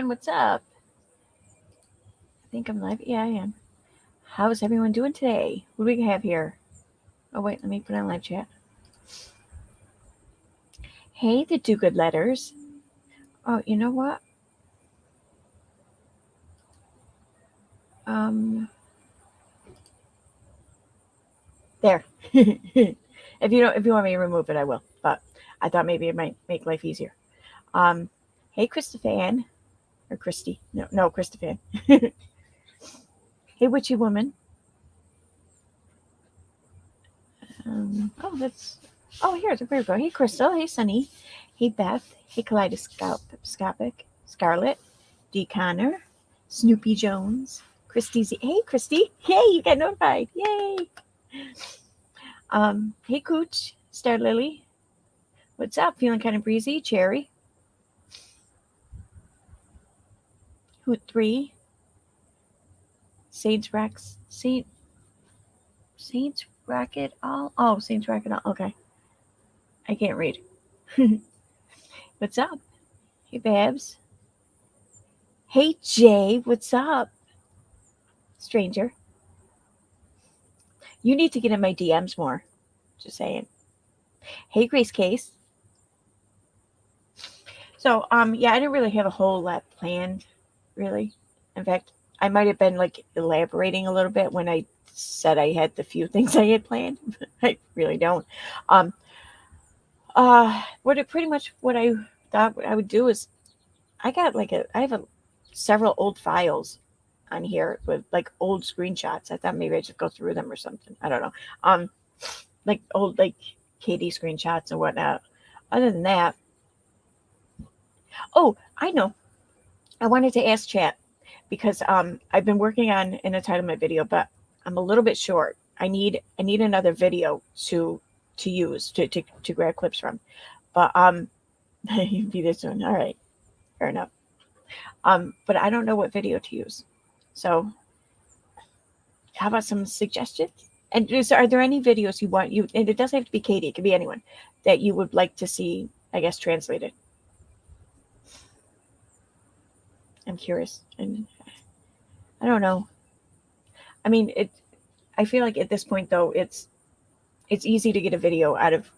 everyone. What's up? I think I'm live. Yeah, I am. How's everyone doing today? What do we have here? Oh, wait, let me put on live chat. Hey, the do good letters. Oh, you know what? There. If you want me to remove it, I will. But I thought maybe it might make life easier. Hey, Christophan. Or Christy. No, Christophan. Hey, witchy woman. Here we go. Hey, Crystal. Hey, Sunny. Hey, Beth. Hey, Kaleidoscopic. Scarlet. D. Connor. Snoopy Jones. Christy Z. Hey, Christy. Hey, you got notified. Yay. Hey, Cooch. Star Lily. What's up? Feeling kind of breezy? Cherry. Hoot 3. Saints Racket All. Oh, Saints Racket All. Okay. I can't read. What's up? Hey, Babs. Hey, Jay. What's up? Stranger. You need to get in my DMs more. Just saying. Hey, Grace Case. So, yeah, I didn't really have a whole lot planned, really. In fact, I might have been like elaborating a little bit when I said I had the few things I had planned. I really don't. Pretty much what I thought I would do is I have several old files on here with like old screenshots. I thought maybe I'd just go through them or something. I don't know. Like old Katie screenshots and whatnot. Other than that, oh, I know. I wanted to ask chat because I've been working on an entitlement video, but I'm a little bit short. I need another video to use to grab clips from. But be this one. All right, fair enough. But I don't know what video to use. So how about some suggestions? And are there any videos you want and it doesn't have to be Katie, it could be anyone that you would like to see, I guess, translated? I'm curious. And I don't know. I mean, I feel like at this point though, it's easy to get a video out of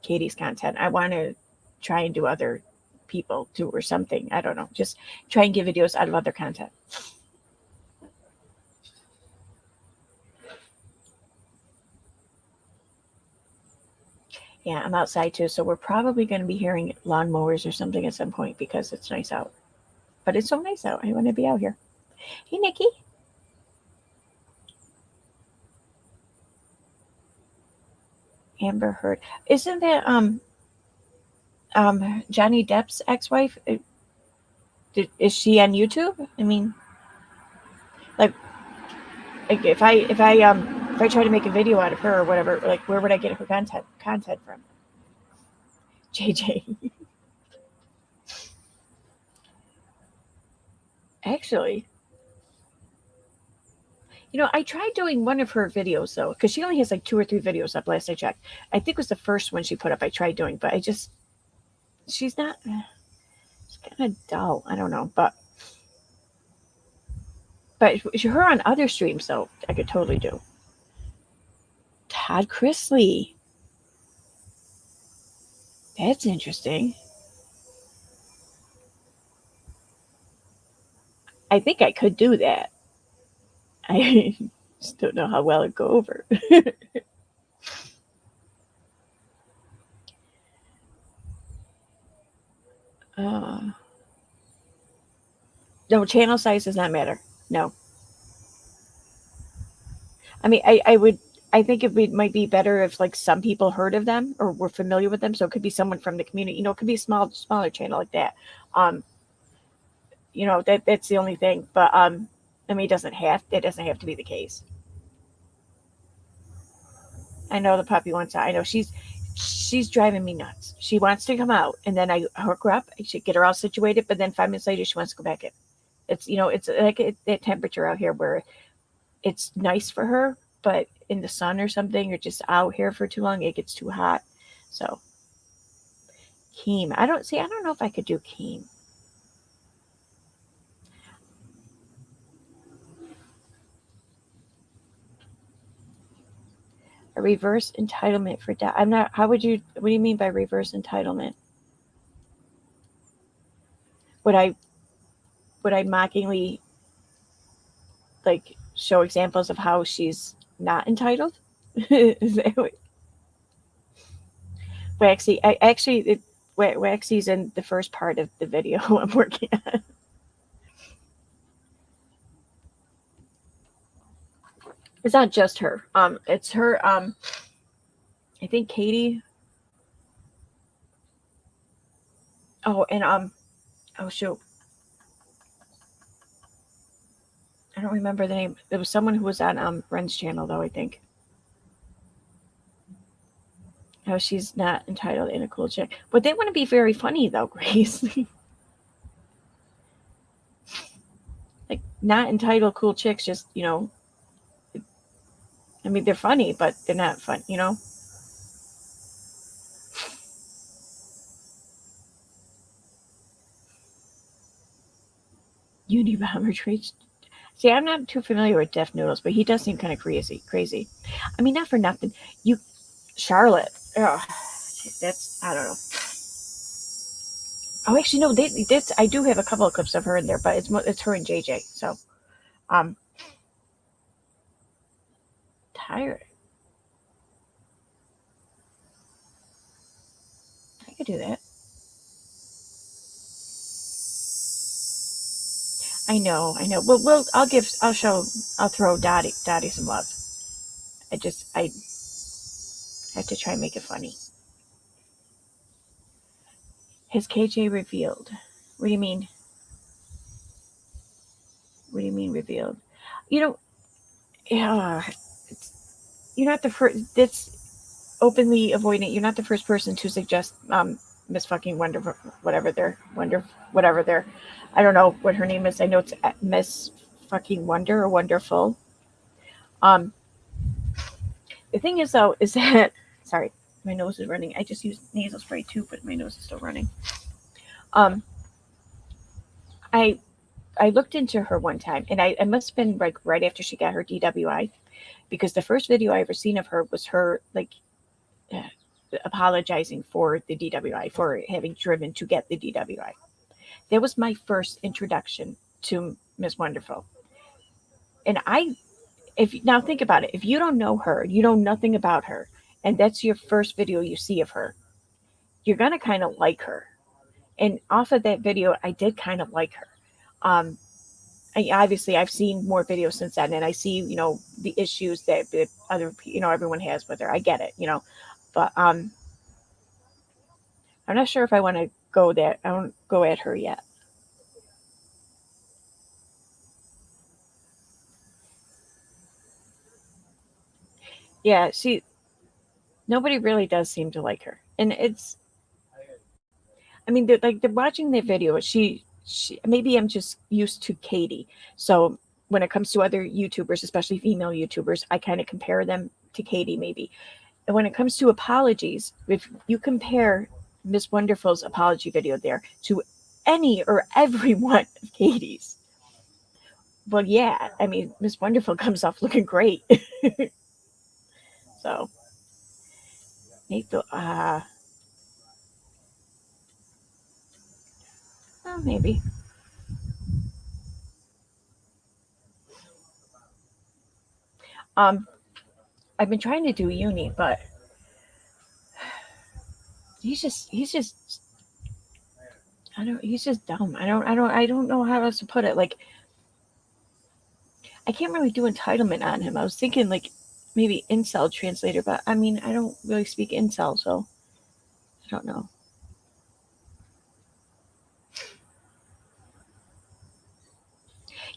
Katie's content. I want to try and do other people too or something. I don't know. Just try and get videos out of other content. Yeah, I'm outside too, so we're probably going to be hearing lawnmowers or something at some point because it's nice out. But it's so nice out. I want to be out here. Hey, Nikki. Amber Heard. Isn't that Johnny Depp's ex-wife? Is she on YouTube? I mean, like if I try to make a video out of her or whatever, like where would I get her content from? JJ. Actually, I tried doing one of her videos though, because she only has like 2 or 3 videos up last I checked. I think it was the first one she put up I tried doing, but she's not, it's kind of dull. I don't know, but her on other streams though, I could totally do. Todd Chrisley. That's interesting. I think I could do that. I just don't know how well it'd go over. No, channel size does not matter. No. I mean, I think it might be better if like some people heard of them or were familiar with them. So it could be someone from the community, it could be a smaller channel like that. That's the only thing, but I mean, it doesn't have to be the case. I know the puppy wants out. I know she's driving me nuts. She wants to come out and then I hook her up. I should get her all situated, but then 5 minutes later she wants to go back in. It's, it's like that temperature out here where it's nice for her, but in the sun or something, or just out here for too long, it gets too hot. So Keem. I don't know if I could do Keem. A reverse entitlement for debt. I'm not. What do you mean by reverse entitlement? Would I mockingly like show examples of how she's not entitled? Is that what? Waxy's in the first part of the video I'm working on. It's not just her. It's her. I think Katie. Oh, and oh shoot, I don't remember the name. There was someone who was on Ren's channel though. I think. Oh, she's not entitled in a cool chick, but they want to be very funny though, Grace. Like not entitled cool chicks, just I mean, they're funny, but they're not fun, Unibomber traits. See, I'm not too familiar with Def Noodles, but he does seem kind of crazy. I mean, not for nothing. Charlotte. Oh, that's, I don't know. Oh, actually, no. I do have a couple of clips of her in there, but it's her and JJ. So, tired. I could do that. I know. Well, I'll throw Dottie some love. I have to try and make it funny. Has KJ revealed? What do you mean? What do you mean revealed? Yeah, you're not the first. That's openly avoiding. You're not the first person to suggest Miss fucking Wonder, whatever their, I don't know what her name is. I know it's Miss fucking Wonder or Wonderful. The thing is though, is that sorry, my nose is running. I just used nasal spray too, but my nose is still running. I looked into her one time, and I must have been like right after she got her DWI, because the first video I ever seen of her was her like apologizing for the DWI, for having driven to get the DWI. That was my first introduction to Miss Wonderful. And now think about it. If you don't know her, you know nothing about her, and that's your first video you see of her, you're gonna kind of like her. And off of that video, I did kind of like her. Obviously I've seen more videos since then, and I see, the issues that other, everyone has with her. I get it, but I'm not sure if I want to go there. I don't go at her yet. Yeah, nobody really does seem to like her, and I mean, they're watching their video. She maybe I'm just used to Katie, so when it comes to other YouTubers, especially female YouTubers, I kind of compare them to Katie maybe. And when it comes to apologies, if you compare Miss Wonderful's apology video there to any or every one of Katie's, well, yeah, I mean, Miss Wonderful comes off looking great. So, Nathan, well, maybe. I've been trying to do uni, but he's just he's just dumb. I don't know how else to put it. Like, I can't really do entitlement on him. I was thinking like maybe incel translator, but I mean, I don't really speak incel, so I don't know.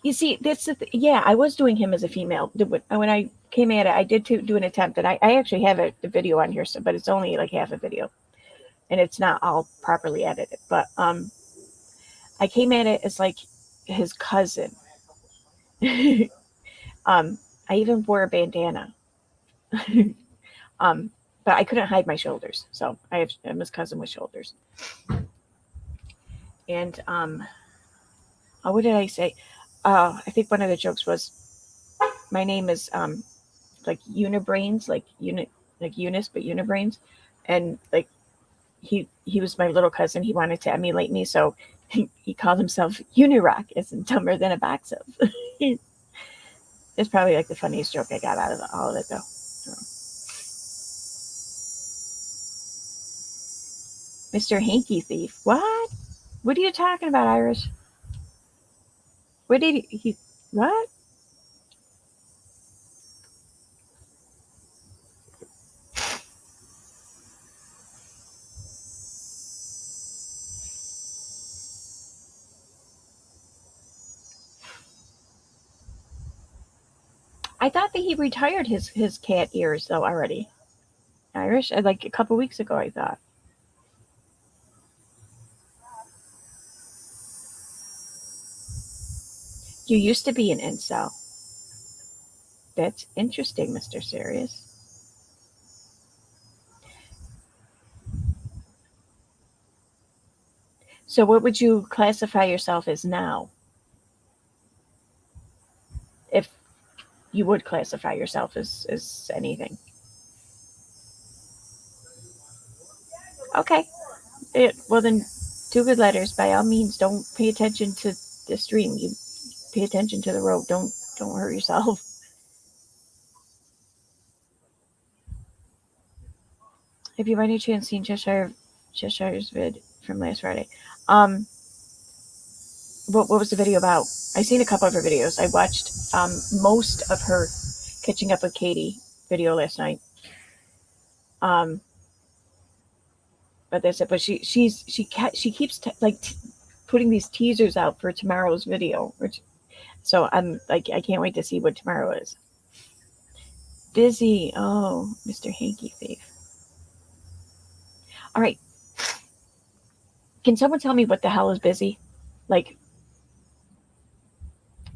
You see, that's yeah, I was doing him as a female. When I came at it, I did do an attempt, and I actually have the video on here, but it's only like half a video, and it's not all properly edited. But I came at it as like his cousin. I even wore a bandana. But I couldn't hide my shoulders, so I'm his cousin with shoulders. And what did I say? I think one of the jokes was, my name is like unibrains, like Eunice, but unibrains, and like he was my little cousin. He wanted to emulate me, so he called himself Unirock. It's dumber than a box of. It's probably like the funniest joke I got out of all of it, though. So. Mr. Hanky Thief. What? What are you talking about, Irish? What did he? What? I thought that he retired his cat ears though already. Irish, like a couple weeks ago, I thought. You used to be an incel. That's interesting, Mr. Serious. So, what would you classify yourself as now? If you would classify yourself as anything. Okay. Well, then, two good letters. By all means, don't pay attention to the stream. You pay attention to the road. Don't hurt yourself. Have you by any chance seen Cheshire's vid from last Friday? What was the video about? I seen a couple of her videos. I watched most of her catching up with Katie video last night. But that's it. But she keeps putting these teasers out for tomorrow's video. So I'm like, I can't wait to see what tomorrow is. Busy. Oh, Mr. Hanky Thief. All right. Can someone tell me what the hell is busy? Like,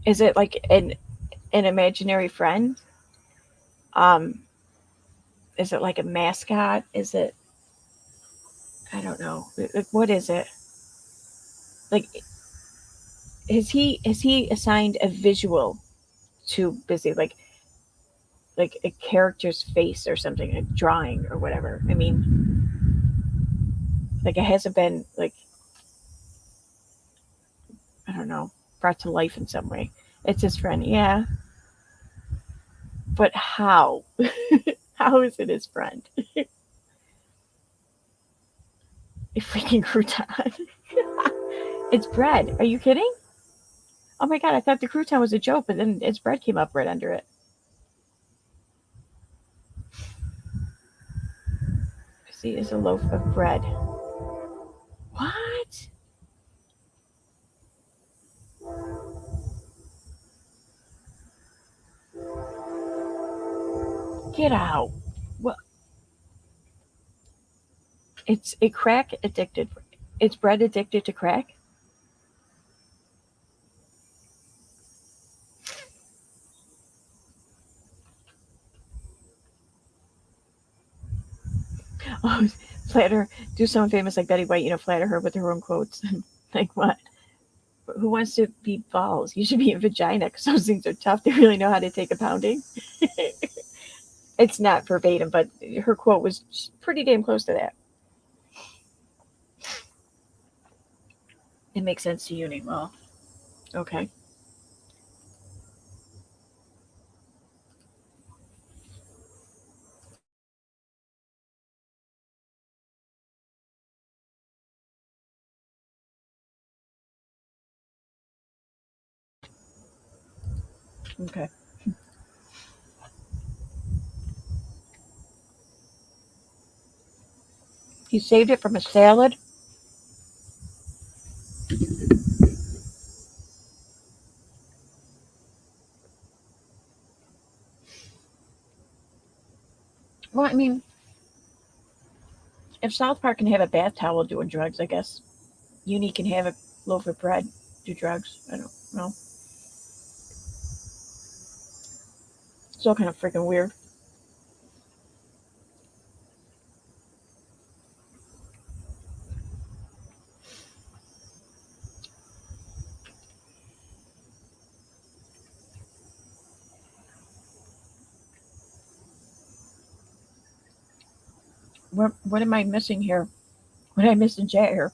is it like an imaginary friend? Is it like a mascot? Is it? I don't know. Like, what is it? Like, has he assigned a visual to busy? Like a character's face or something, a drawing or whatever. I mean, like it hasn't been like, I don't know, brought to life in some way. It's his friend, yeah. But how? How is it his friend? A freaking crouton. It's bread. Are you kidding? Oh my god, I thought the crouton was a joke, but then its bread came up right under it. See, it's a loaf of bread. What? Get out. What? It's a crack addicted. It's bread addicted to crack? Oh, flatter. Do someone famous like Betty White, flatter her with her own quotes. Like what? Who wants to be balls? You should be in vagina because those things are tough. They really know how to take a pounding. It's not verbatim, but her quote was pretty damn close to that. It makes sense to Uni. Well, okay. Okay. You saved it from a salad? Well, I mean, if South Park can have a bath towel doing drugs, I guess Uni can have a loaf of bread do drugs. I don't know. It's all kind of freaking weird. What am I missing here? What did I miss in chat here?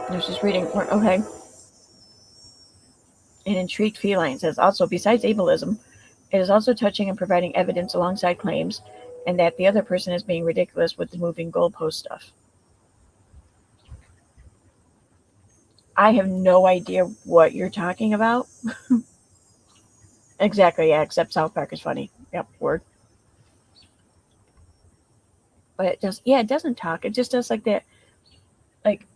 I was just reading. Okay. And intrigued feline says also, besides ableism, it is also touching and providing evidence alongside claims, and that the other person is being ridiculous with the moving goalpost stuff. I have no idea what you're talking about. Exactly, yeah, except South Park is funny. Yep, word. But it doesn't talk. It just does like that, like,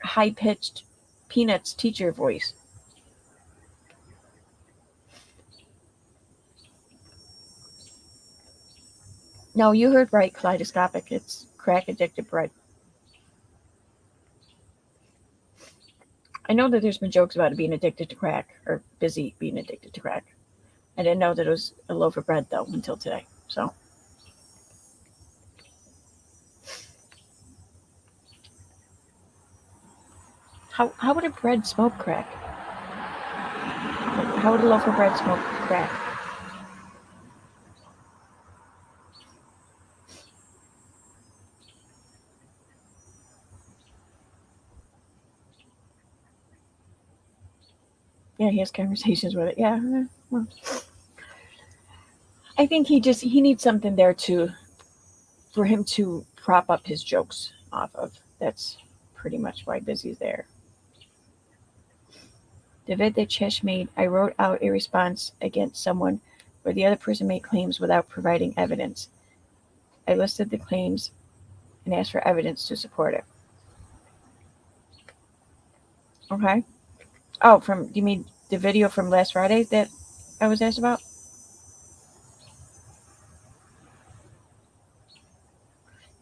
high-pitched Peanuts teacher voice. No, you heard right, kaleidoscopic. It's crack-addicted bread. I know that there's been jokes about it being addicted to crack, or busy being addicted to crack. I didn't know that it was a loaf of bread, though, until today. So, how would a bread smoke crack? How would a loaf of bread smoke crack? Yeah, he has conversations with it. Yeah, well, I think he needs something there for him to prop up his jokes off of. That's pretty much why Busy's there. The vid that Chesh made, I wrote out a response against someone where the other person made claims without providing evidence. I listed the claims and asked for evidence to support it. Okay. Oh, you mean the video from last Friday that I was asked about?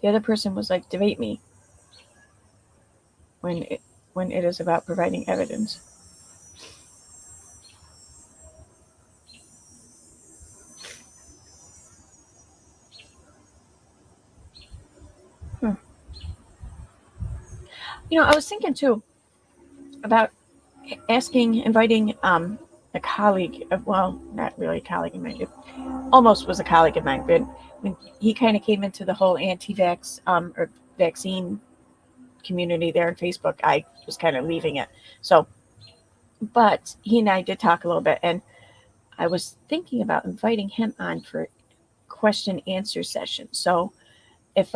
The other person was like, debate me when it is about providing evidence. I was thinking too about inviting a colleague, well, not really a colleague of mine, it almost was a colleague of mine, but when he kind of came into the whole anti-vax or vaccine community there on Facebook, I was kind of leaving it. So, but he and I did talk a little bit, and I was thinking about inviting him on for question answer session. So if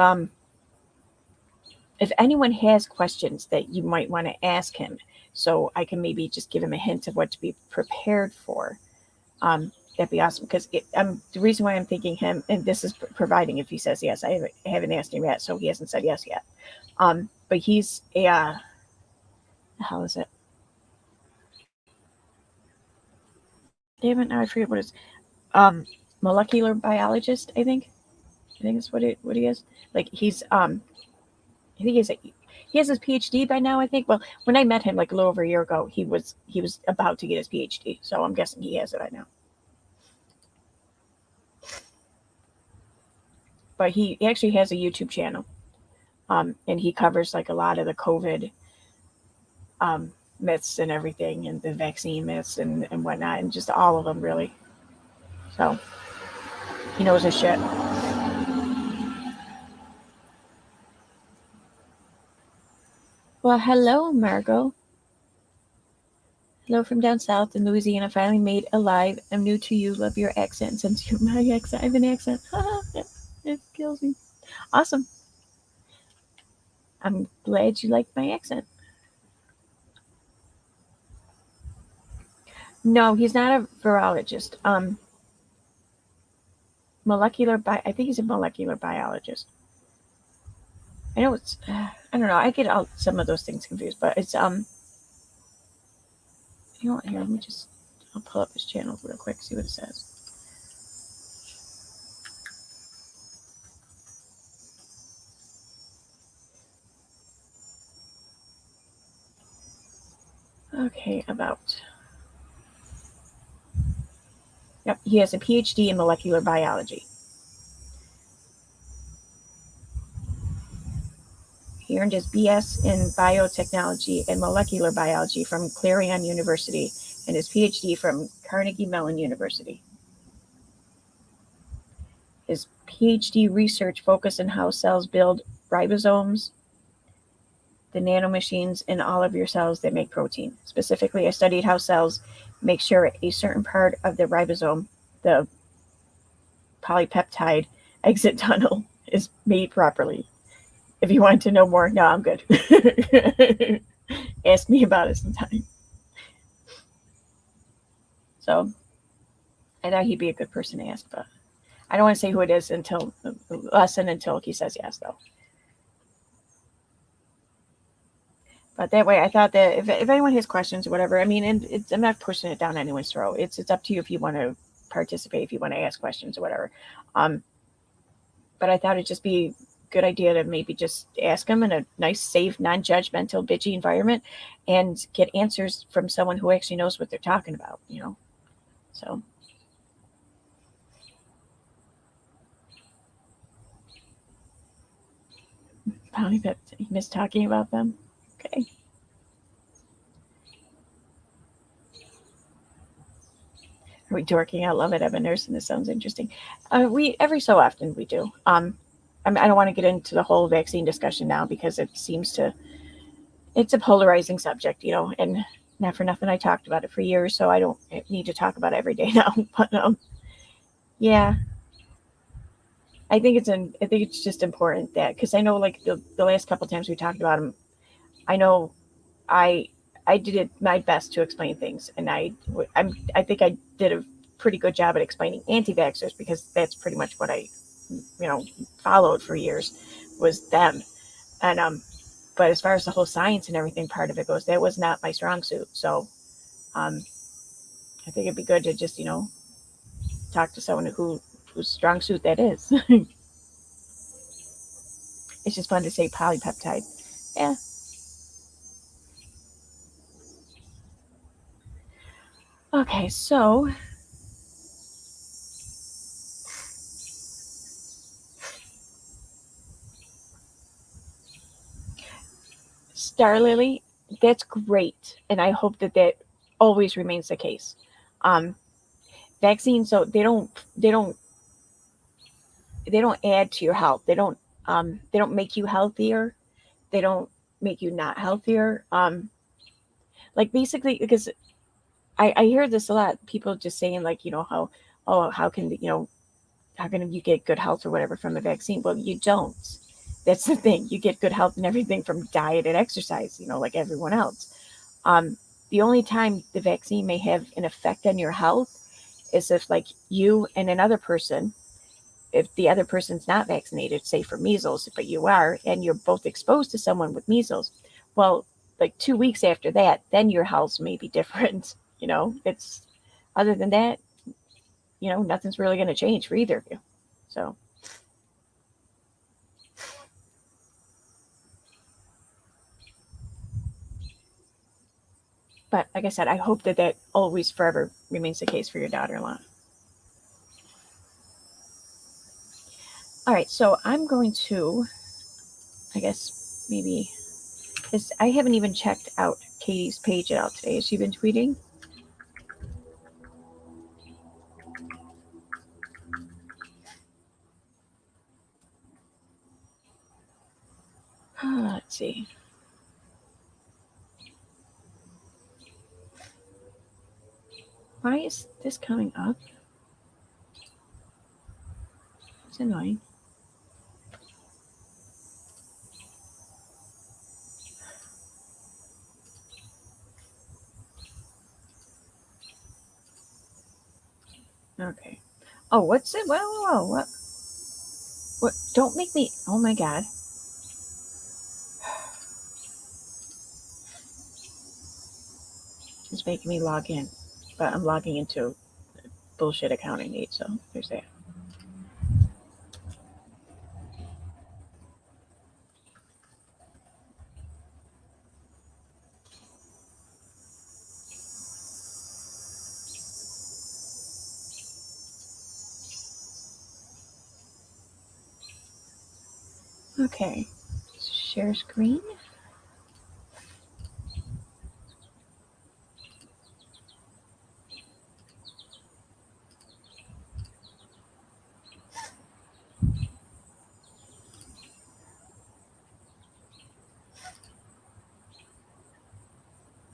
anyone has questions that you might want to ask him, so I can maybe just give him a hint of what to be prepared for, that'd be awesome. Because the reason why I'm thinking him, and this is providing if he says yes, I haven't asked him yet, so he hasn't said yes yet. But he's how is it? Damn it, now I forget what it's. Molecular biologist, I think. I think that's what he is. Like I think he has his PhD by now, I think. Well, when I met him like a little over a year ago, he was about to get his PhD. So I'm guessing he has it by now. But he actually has a YouTube channel. And he covers like a lot of the COVID myths and everything, and the vaccine myths and whatnot, and just all of them really. So he knows his shit. Well, hello, Margot. Hello from down south in Louisiana. Finally made a live. I'm new to you. Love your accent. Since you my accent, I have an accent. It kills me. Awesome. I'm glad you like my accent. No, he's not a virologist. I think he's a molecular biologist. I know it's. I don't know. I get all some of those things confused, but it's You know what? Here, I'll pull up his channel real quick. See what it says. Okay, about. Yep, he has a PhD in molecular biology. He earned his BS in biotechnology and molecular biology from Clarion University and his PhD from Carnegie Mellon University. His PhD research focused on how cells build ribosomes, the nanomachines in all of your cells that make protein. Specifically, I studied how cells make sure a certain part of the ribosome, the polypeptide exit tunnel, is made properly. If you want to know more, no, I'm good. Ask me about it sometime. So I thought he'd be a good person to ask, but I don't want to say who it is until he says yes, though. But that way, I thought that if anyone has questions or whatever, I mean, and I'm not pushing it down anyone's throat. It's up to you if you want to participate, if you want to ask questions or whatever. But I thought it'd just be a good idea to maybe just ask them in a nice, safe, non-judgmental, bitchy environment and get answers from someone who actually knows what they're talking about, you know? So. Polypeptide, you miss talking about them? Okay. Are we dorking? I love it. I've been nursing. This sounds interesting. We every so often we do. I don't want to get into the whole vaccine discussion now because it's a polarizing subject, you know, and not for nothing. I talked about it for years, so I don't need to talk about it every day now. But yeah, I think it's just important that, because I know, like, the last couple times we talked about them, I know I did my best to explain things, and I think I did a pretty good job at explaining anti-vaxxers, because that's pretty much what I, followed for years, was them. And but as far as the whole science and everything part of it goes, that was not my strong suit. So I think it'd be good to just, talk to someone whose strong suit that is. It's just fun to say polypeptide. Yeah. Okay, so Star Lily, that's great, and I hope that always remains the case. Vaccines, so they don't add to your health. They don't make you healthier. They don't make you not healthier. Like, basically, because I hear this a lot. People just saying, like, how can you get good health or whatever from a vaccine? Well, you don't. That's the thing. You get good health and everything from diet and exercise, like everyone else. The only time the vaccine may have an effect on your health is if, like, you and another person, if the other person's not vaccinated, say for measles, but you are, and you're both exposed to someone with measles, well, like 2 weeks after that, then your health may be different. It's, other than that, nothing's really going to change for either of you. So. But like I said, I hope that always forever remains the case for your daughter-in-law. All right, so I'm going to, I guess, maybe, because I haven't even checked out Katie's page at all today. Has she been tweeting? Let's see. Why is this coming up? It's annoying. Okay. Oh, what's it? Whoa, what? What? Don't make me. Oh my God. It's making me log in. But I'm logging into bullshit account I need, so there's that. Okay. share screen.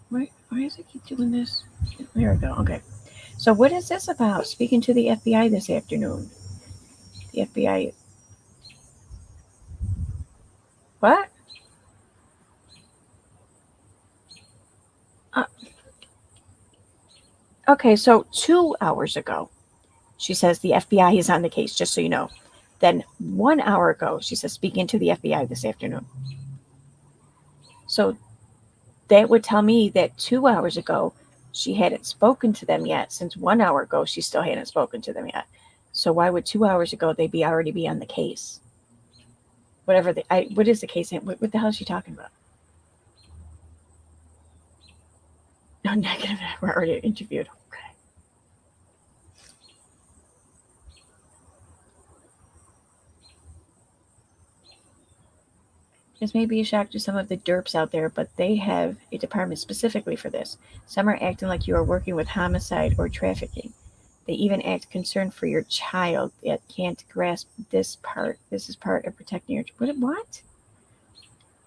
Why does it keep doing this? There we go. Okay. So what is this about? Speaking to the FBI this afternoon. The FBI. What? Okay, so 2 hours ago, she says the FBI is on the case, just so you know. Then 1 hour ago, she says speaking to the FBI this afternoon. So that would tell me that 2 hours ago, she hadn't spoken to them yet. Since 1 hour ago, she still hadn't spoken to them yet. So why would 2 hours ago they already be on the case? Whatever what is the case? What the hell is she talking about? No, negative. We're already interviewed. Okay. This may be a shock to some of the derps out there, but they have a department specifically for this. Some are acting like you are working with homicide or trafficking. They even act concerned for your child, yet can't grasp this part. This is part of protecting your... What?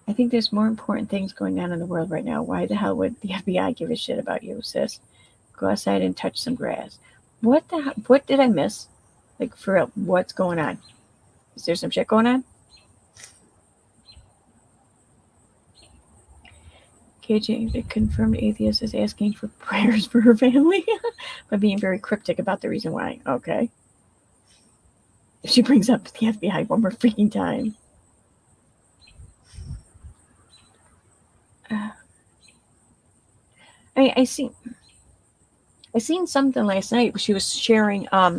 I think there's more important things going on in the world right now. Why the hell would the FBI give a shit about you, sis? Go outside and touch some grass. What the hell? What did I miss? Like, for real, what's going on? Is there some shit going on? KJ, the confirmed atheist, is asking for prayers for her family by being very cryptic about the reason why. Okay. If she brings up the FBI one more freaking time. I seen something last night. She was sharing. I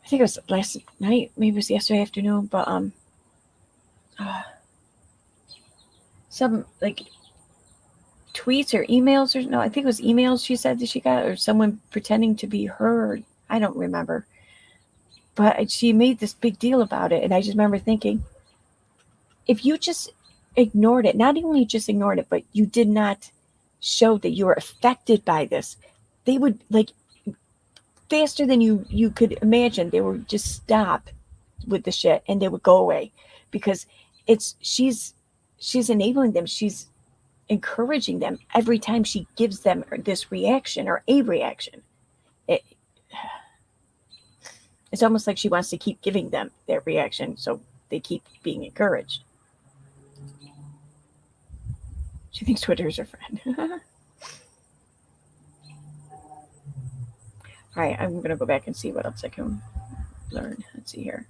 think it was last night. Maybe it was yesterday afternoon. But some like tweets or emails, or no, I think it was emails. She said that she got, or someone pretending to be her. I don't remember. But she made this big deal about it, and I just remember thinking, if you just ignored it, not only just ignored it, but you did not show that you were affected by this, they would, like, faster than you could imagine, they would just stop with the shit and they would go away, because she's enabling them, she's encouraging them every time she gives them this reaction or a reaction. It's almost like she wants to keep giving them that reaction so they keep being encouraged. She thinks Twitter is her friend. All right, I'm going to go back and see what else I can learn. Let's see here.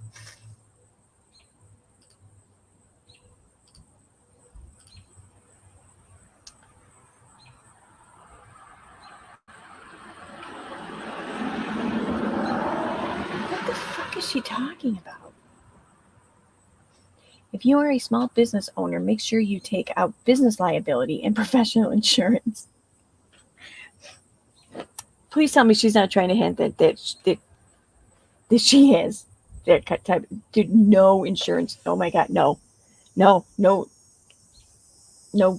What the fuck is she talking about? If you are a small business owner, make sure you take out business liability and professional insurance. Please tell me she's not trying to hint that she has that type. Dude, no insurance. Oh my God, no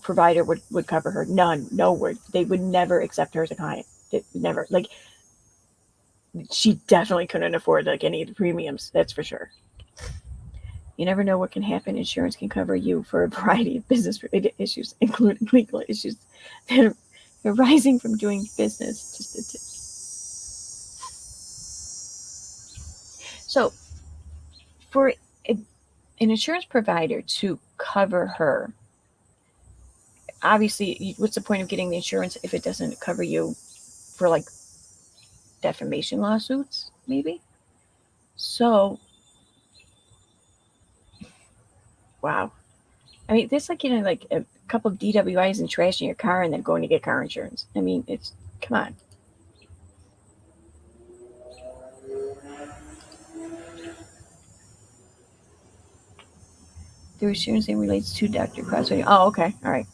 provider would cover her. None. No word. They would never accept her as a client. It never. Like, she definitely couldn't afford like any of the premiums. That's for sure. You never know what can happen. Insurance can cover you for a variety of business-related issues, including legal issues that are arising from doing business. So, for an insurance provider to cover her, obviously, what's the point of getting the insurance if it doesn't cover you for like defamation lawsuits, maybe? So, wow. I mean, there's like, like a couple of DWIs and trash in your car and then going to get car insurance. I mean, it's, come on. The insurance name relates to Dr. Crosby. Oh, okay. All right.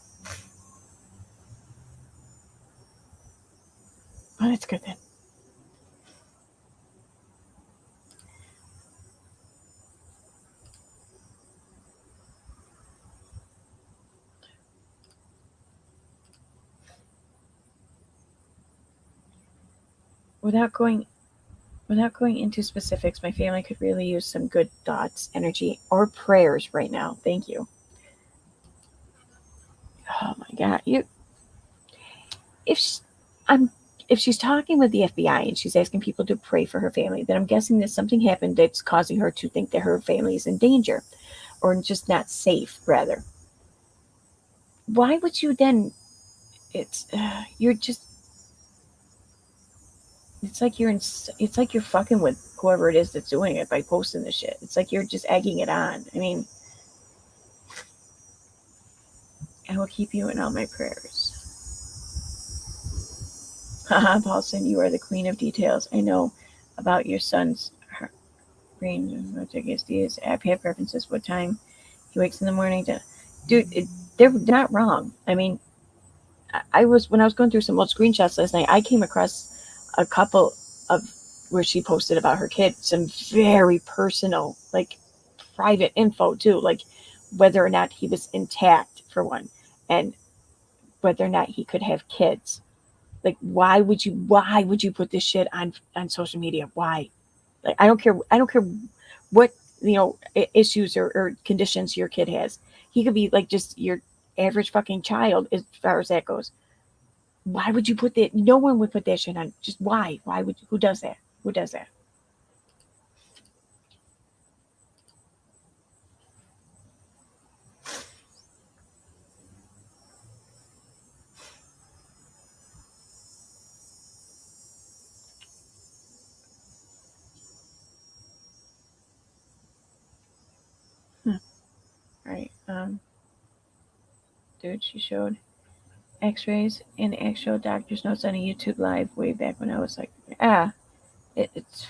Well, that's good then. without going into specifics, my family could really use some good thoughts, energy, or prayers right now. Thank you. Oh my God, if she, I'm if she's talking with the FBI and she's asking people to pray for her family, then I'm guessing that something happened that's causing her to think that her family is in danger, or just not safe. Rather, why would you then? It's you're just. It's like you're in. It's like you're fucking with whoever it is that's doing it by posting this shit. It's like you're just egging it on. I mean, I will keep you in all my prayers. Haha, Paulson, you are the queen of details. I know about your son's brain. His app have preferences. What time he wakes in the morning? Dude, they're not wrong. I mean, I was when I was going through some old screenshots last night. I came across a couple of where she posted about her kid some very personal, like private info too, like whether or not he was intact for one, and whether or not he could have kids. Like, why would you put this shit on social media? Why? Like, I don't care what issues or conditions your kid has. He could be like just your average fucking child as far as that goes. Why would you put that? No one would put that shit on. Just why? Why would? Who does that? Who does that? Hmm. Right. Dude, she showed X-rays and actual doctor's notes on a YouTube live way back when I was like, it's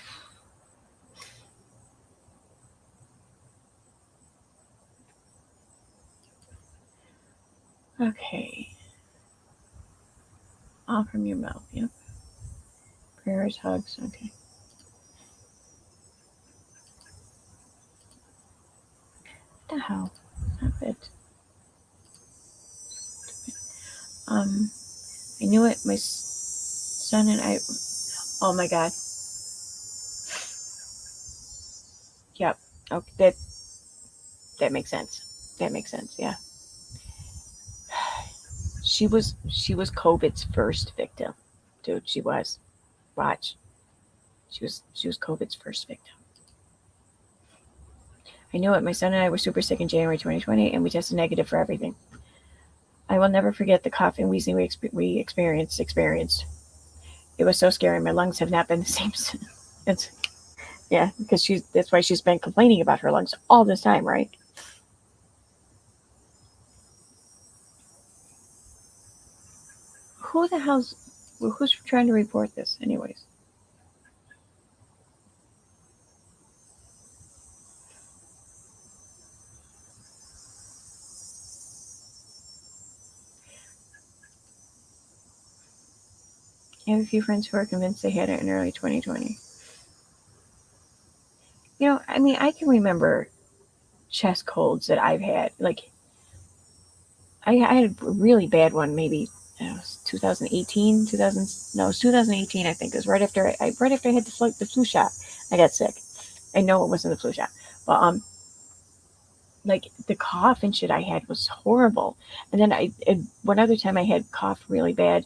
okay. All from your mouth. Yep. Prayers, hugs. Okay. What the hell? Stop it. Um, I knew it. My son and I. Oh my God. Yep. Okay. That makes sense. That makes sense. Yeah. She was COVID's first victim, dude. She was. Watch. She was COVID's first victim. I knew it. My son and I were super sick in January 2020, and we tested negative for everything. I will never forget the cough and wheezing we experienced. It was so scary. My lungs have not been the same since. It's yeah, because that's why she's been complaining about her lungs all this time, right? Who the hell's who's trying to report this, anyways? I have a few friends who are convinced they had it in early 2020. I mean, I can remember chest colds that I've had. Like, I had a really bad one, maybe 2018, 2000. No, it was 2018. I think it was right after I had the flu shot. I got sick. I know it wasn't the flu shot, but like the cough and shit I had was horrible. And then one other time I had cough really bad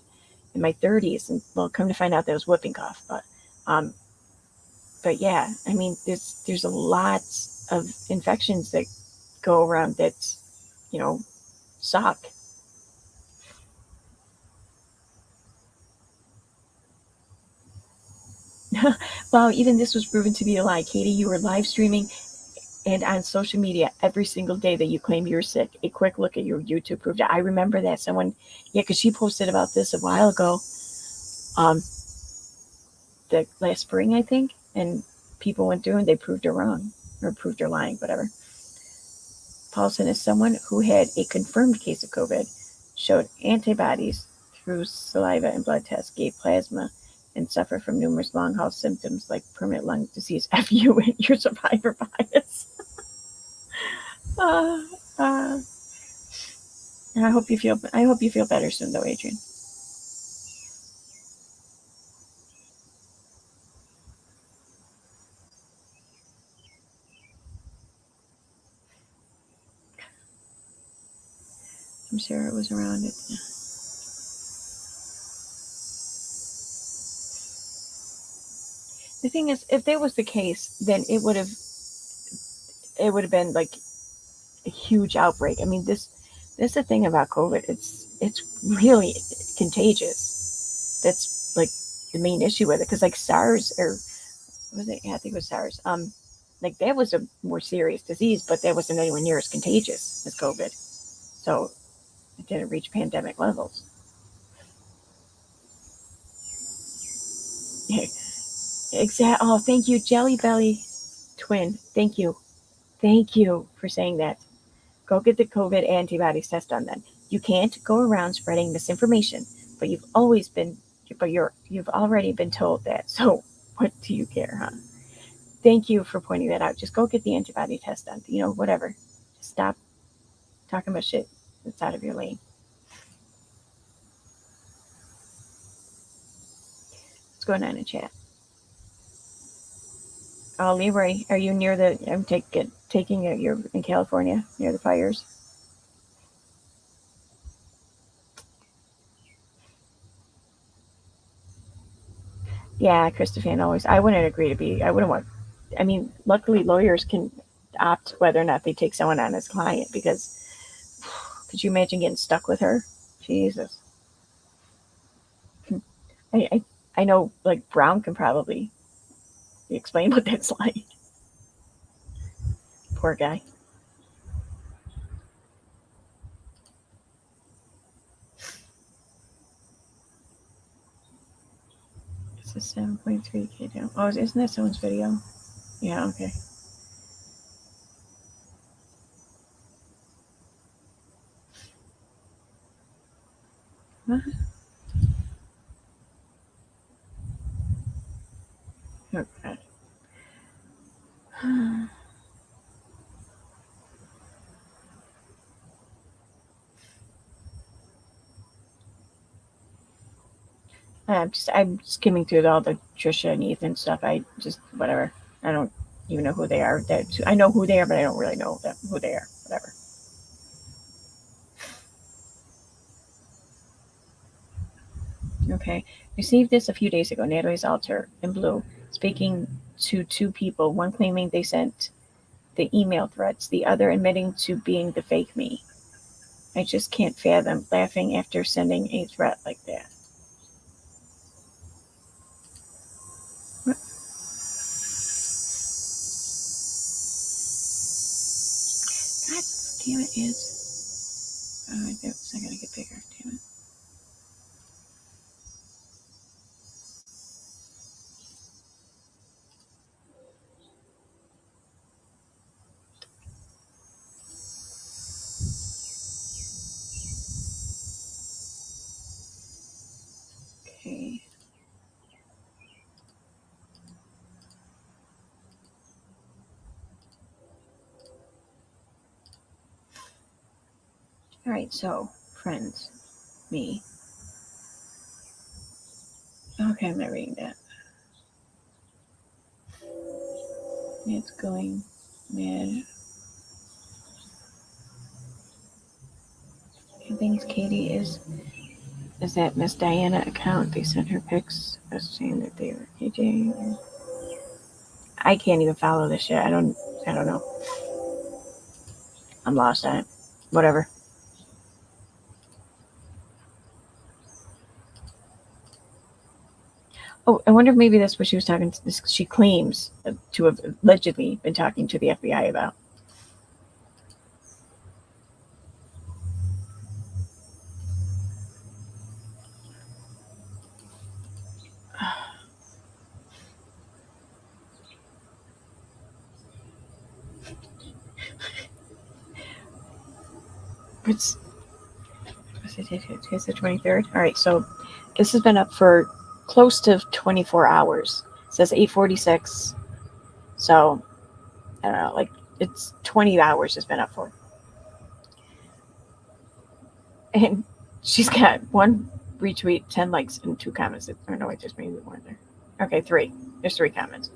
in my 30s, and well, come to find out that was whooping cough. Um, but yeah, I mean, there's a lots of infections that go around that you know suck. Wow, even this was proven to be a lie. Katie, you were live streaming and on social media every single day that you claim you're sick. A quick look at your YouTube proved it. I remember that someone, yeah, because she posted about this a while ago, um, the last spring, I think, and people went through and they proved her wrong or proved her lying, whatever. Paulson is someone who had a confirmed case of COVID, showed antibodies through saliva and blood tests, gave plasma, and suffered from numerous long haul symptoms like permanent lung disease. F you and your survivor bias. uh, uh, I hope you feel. I hope you feel better soon, though, Adrian. I'm sure it was around it. The thing is, if that was the case, then it would have been like a huge outbreak. I mean, this is the thing about COVID. It's really contagious. That's like the main issue with it, because like SARS, or what was it? Yeah, I think it was SARS. Like that was a more serious disease, but that wasn't anywhere near as contagious as COVID. So it didn't reach pandemic levels. Yeah, exactly. Oh, thank you, Jelly Belly Twin. Thank you. Thank you for saying that. Go get the COVID antibodies test done then. You can't go around spreading misinformation, but you've already been told that. So what do you care, huh? Thank you for pointing that out. Just go get the antibody test done. Whatever. Just stop talking about shit that's out of your lane. What's going on in chat? Oh, Leroy, are you near the? I'm taking it. You're in California near the fires. Yeah, Christopher, always. I wouldn't agree to be. I wouldn't want. I mean, luckily lawyers can opt whether or not they take someone on as client, because could you imagine getting stuck with her? Jesus. I know, like, Brown can probably explain what that's like. Poor guy. It's a 7.3K down. Oh, isn't that someone's video? Yeah, okay. What? Oh, God. I'm skimming through all the Trisha and Ethan stuff. I just, whatever. I don't even know who they are. I know who they are, but I don't really know who they are. Whatever. Okay. Received this a few days ago. Natalie's altar in blue, speaking to two people, one claiming they sent the email threats, the other admitting to being the fake me. I just can't fathom laughing after sending a threat like that. What? God damn it, is. Oh, it's not gonna get bigger. Damn it. Okay. All right, so friends, me. Okay, I'm not reading that. It's going mad. I think Katie is that Miss Diana account. They sent her pics saying that they were KJ. I can't even follow this shit. I don't know. I'm lost on it. Whatever. Oh, I wonder if maybe that's what she was talking to. She claims to have allegedly been talking to the FBI about. It's the 23rd. All right, so this has been up for close to 24 hours. It says 8:46. So I don't know, like it's 20 hours it's been up for. And she's got one retweet, 10 likes, and 2 comments. Or no, wait, there's maybe more there. Okay, 3. There's 3 comments.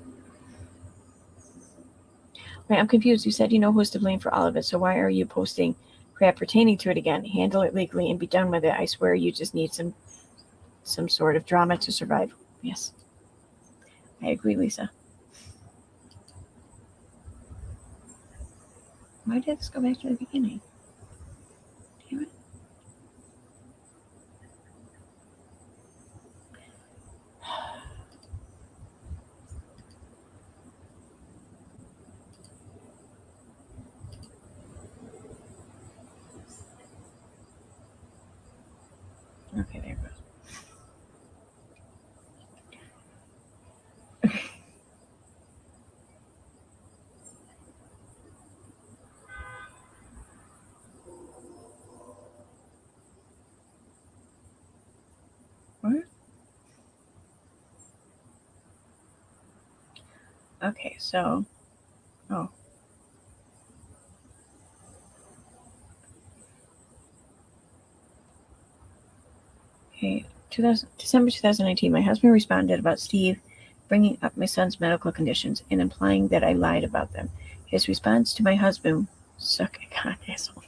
Wait, I'm confused. You said you know who's to blame for all of it, so why are you posting crap pertaining to it again. Handle it legally and be done with it. I swear you just need some sort of drama to survive. Yes. I agree, Lisa. Why did this go back to the beginning? Damn it. Okay, there it goes. What? Okay, so, oh. Okay, December 2019, my husband responded about Steve bringing up my son's medical conditions and implying that I lied about them. His response to my husband, suck a cock, asshole.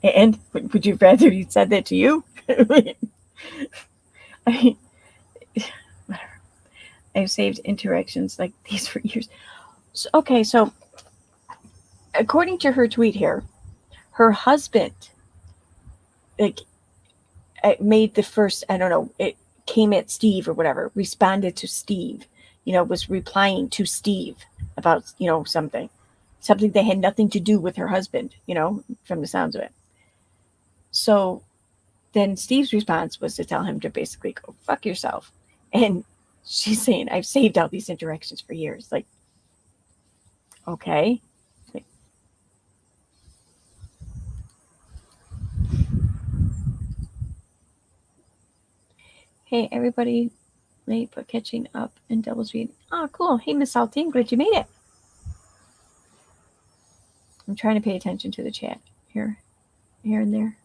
And would you rather he said that to you? Whatever. I've saved interactions like these for years. So, okay, so according to her tweet here, her husband like made the first, I don't know, it came at Steve or whatever, responded to Steve, was replying to Steve about, something that had nothing to do with her husband, from the sounds of it. So then Steve's response was to tell him to basically go fuck yourself. And she's saying, I've saved all these interactions for years. Like, okay. Hey, everybody, late but catching up in double speed. Oh, cool. Hey, Miss Saltine, glad you made it. I'm trying to pay attention to the chat here and there.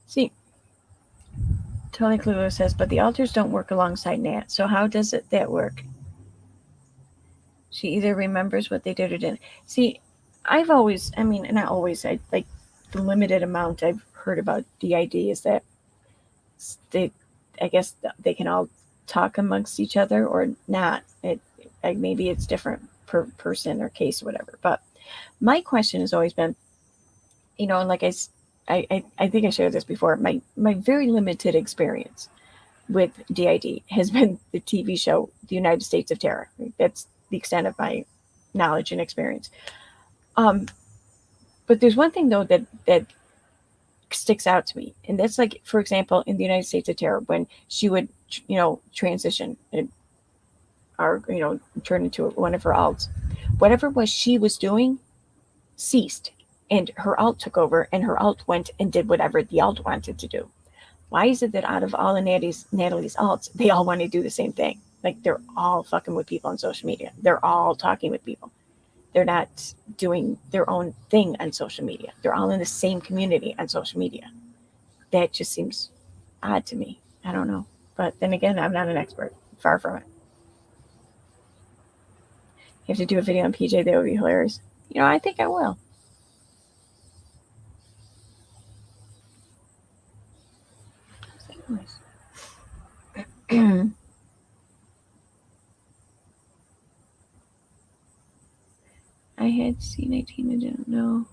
See, Totally Clueless says, but the alters don't work alongside Nat. So how does that work? She either remembers what they did or didn't. See, I've always, not always, I like the limited amount I've heard about DID is that I guess they can all talk amongst each other or not. Maybe it's different per person or case or whatever. But my question has always been, and like I think I shared this before. My very limited experience with DID has been the TV show The United States of Terror. That's the extent of my knowledge and experience. But there's one thing though that sticks out to me, and that's like, for example, in The United States of Terror, when she would transition or turn into one of her alts, whatever was she was doing ceased, and her alt took over, and her alt went and did whatever the alt wanted to do. Why is it that out of all of Natalie's alts, they all want to do the same thing? Like, they're all fucking with people on social media. They're all talking with people. They're not doing their own thing on social media. They're all in the same community on social media. That just seems odd to me. I don't know. But then again, I'm not an expert. Far from it. You have to do a video on PJ. That would be hilarious. I think I will. I had C19 and didn't know.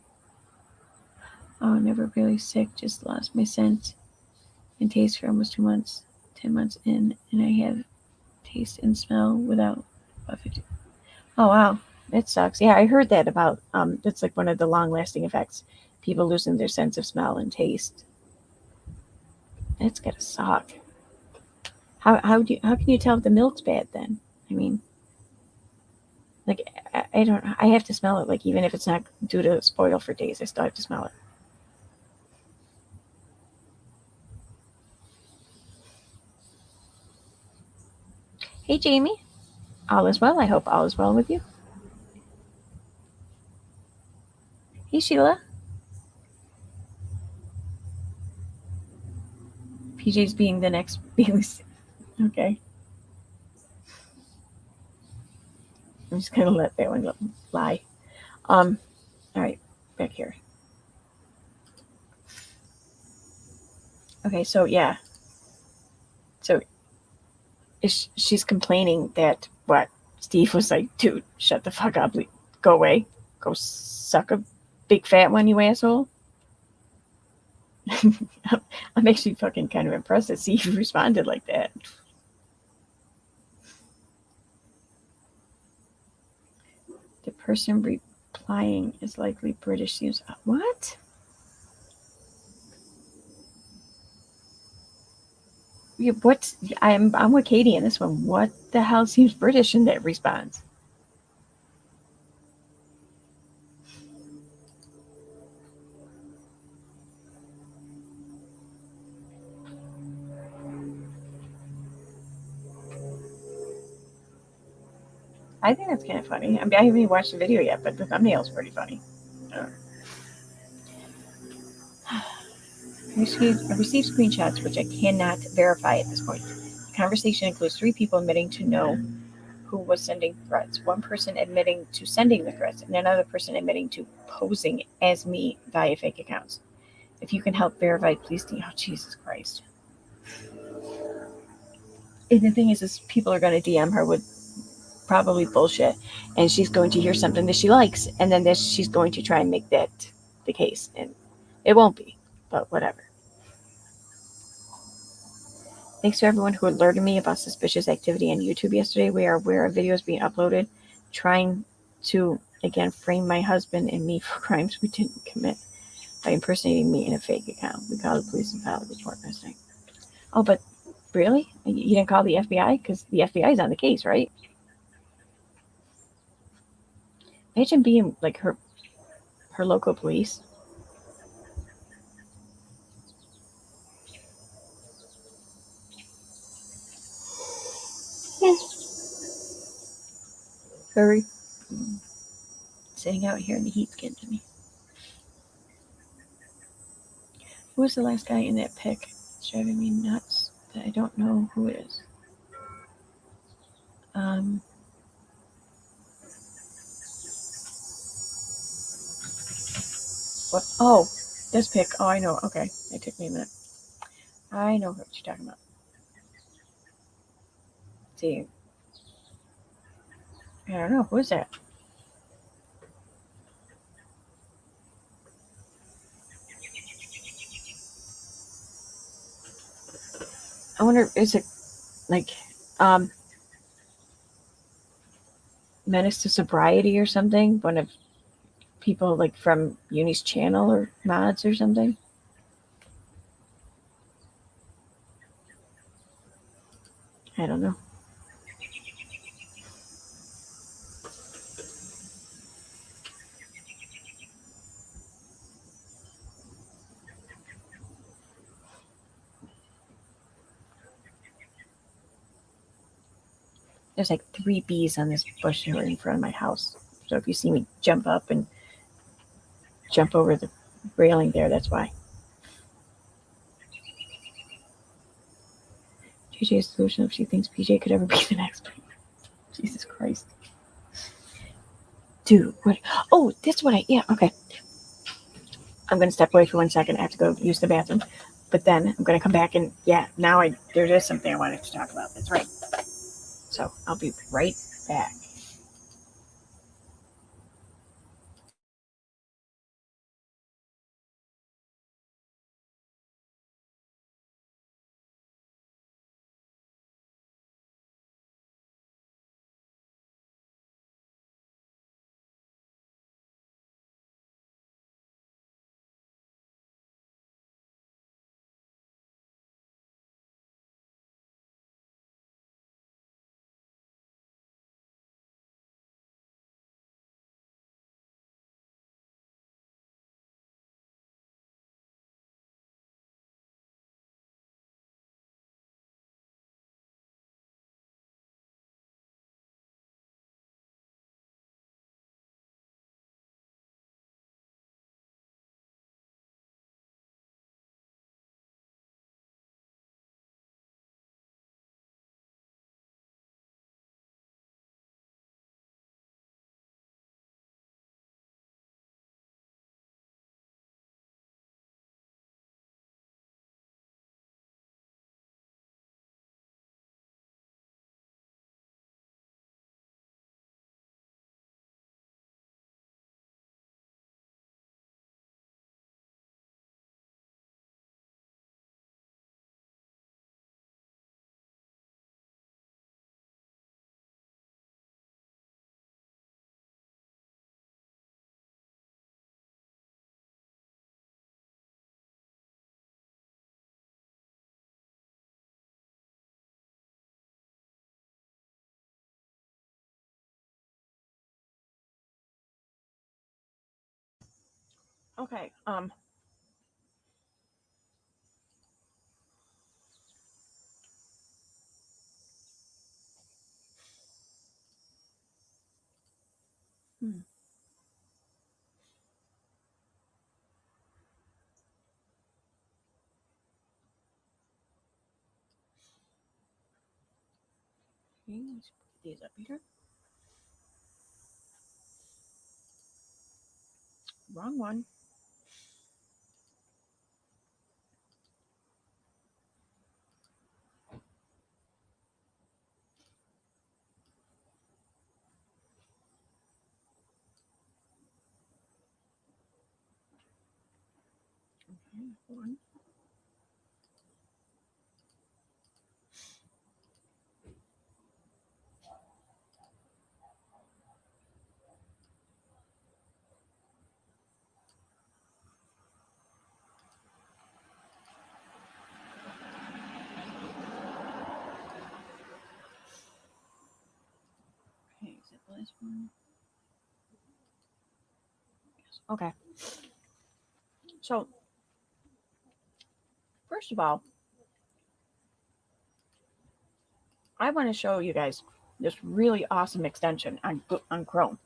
Oh, never really sick, just lost my sense and taste for almost 2 months, 10 months in, and I have taste and smell without buffet. Oh, wow. It sucks. Yeah, I heard that about, that's like one of the long-lasting effects, people losing their sense of smell and taste. That's gotta suck. How can you tell if the milk's bad then? Like, I don't know. I have to smell it. Like, even if it's not due to spoil for days, I still have to smell it. Hey, Jamie. All is well. I hope all is well with you. Hey, Sheila. PJ's being the next Bailey's. Okay. I'm just gonna let that one lie. All right, back here. Okay, so yeah. So she's complaining that what Steve was like, dude, shut the fuck up, go away, go suck a big fat one, you asshole. I'm actually fucking kind of impressed that Steve responded like that. The person replying is likely British. Seems what? Yeah, what's I'm with Katie in this one. What the hell seems British in that response? I think that's kind of funny. I mean, I haven't even watched the video yet, but the thumbnail's pretty funny. I received screenshots which I cannot verify at this point. The conversation includes 3 people admitting to know who was sending threats, 1 person admitting to sending the threats, and another person admitting to posing as me via fake accounts. If you can help verify, please do. Oh, Jesus Christ. And the thing is people are going to DM her with probably bullshit, and she's going to hear something that she likes, and then she's going to try and make that the case, and it won't be, but whatever. Thanks to everyone who alerted me about suspicious activity on YouTube yesterday. We are aware of videos being uploaded trying to, again, frame my husband and me for crimes we didn't commit by impersonating me in a fake account. We called the police and filed a report last night. Oh, but really? You didn't call the FBI? Because the FBI is on the case, right? Imagine being like her local police. Hurry. Sitting out here in the heat's getting to me. Who was the last guy in that pic? It's driving me nuts that I don't know who it is. What? Oh, this pic. Oh, I know. Okay. It took me a minute. I know what you're talking about. See. I don't know. Who is that? I wonder, is it like Menace to Sobriety or something? One of people like from Uni's channel or mods or something? I don't know. There's like 3 bees on this bush here in front of my house. So if you see me jump up and jump over the railing there, that's why. JJ's solution if she thinks PJ could ever be the next. Jesus Christ. Dude, what? Oh, that's what yeah, okay. I'm going to step away for 1 second. I have to go use the bathroom. But then I'm going to come back and, yeah, now there is something I wanted to talk about. That's right. So I'll be right back. Okay. Hmm. Okay, let's put these up here. Wrong one. Okay, one. Okay, is that the last one? Yes. Okay. So, first of all, I want to show you guys this really awesome extension on Chrome.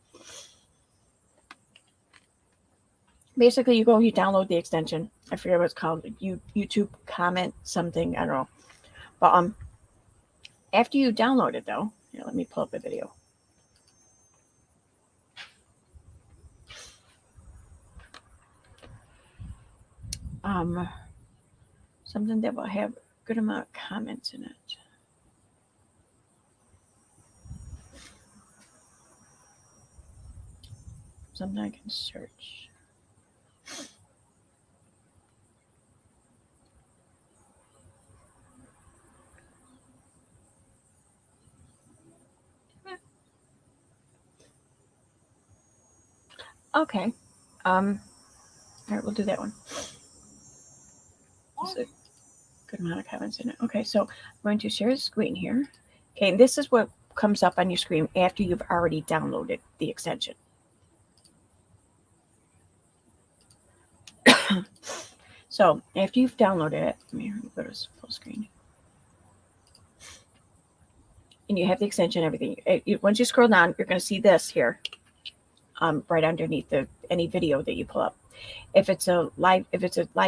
Basically, you download the extension. I forget what it's called. YouTube comment something. I don't know. But after you download it, though, here, let me pull up a video. Something that will have a good amount of comments in it. Something I can search. Okay. All right, we'll do that one. There's a good amount of comments in it. Okay, so I'm going to share the screen here. Okay, and this is what comes up on your screen after you've already downloaded the extension. So after you've downloaded it, let me go to full screen. And you have the extension, everything. Once you scroll down, you're going to see this here, right underneath any video that you pull up. If it's a live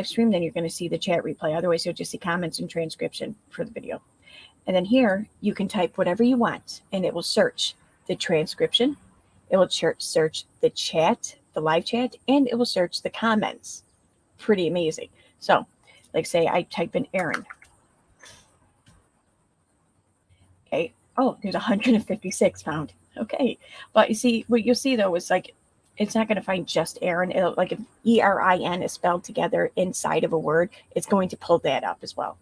stream, then you're going to see the chat replay. Otherwise, you'll just see comments and transcription for the video. And then here, you can type whatever you want, and it will search the transcription. It will search the chat, the live chat, and it will search the comments. Pretty amazing. So, like say I type in Aaron. Okay. Oh, there's 156 found. Okay. But you see, what you'll see though is like, it's not going to find just Aaron. It'll, like if ERIN is spelled together inside of a word, it's going to pull that up as well.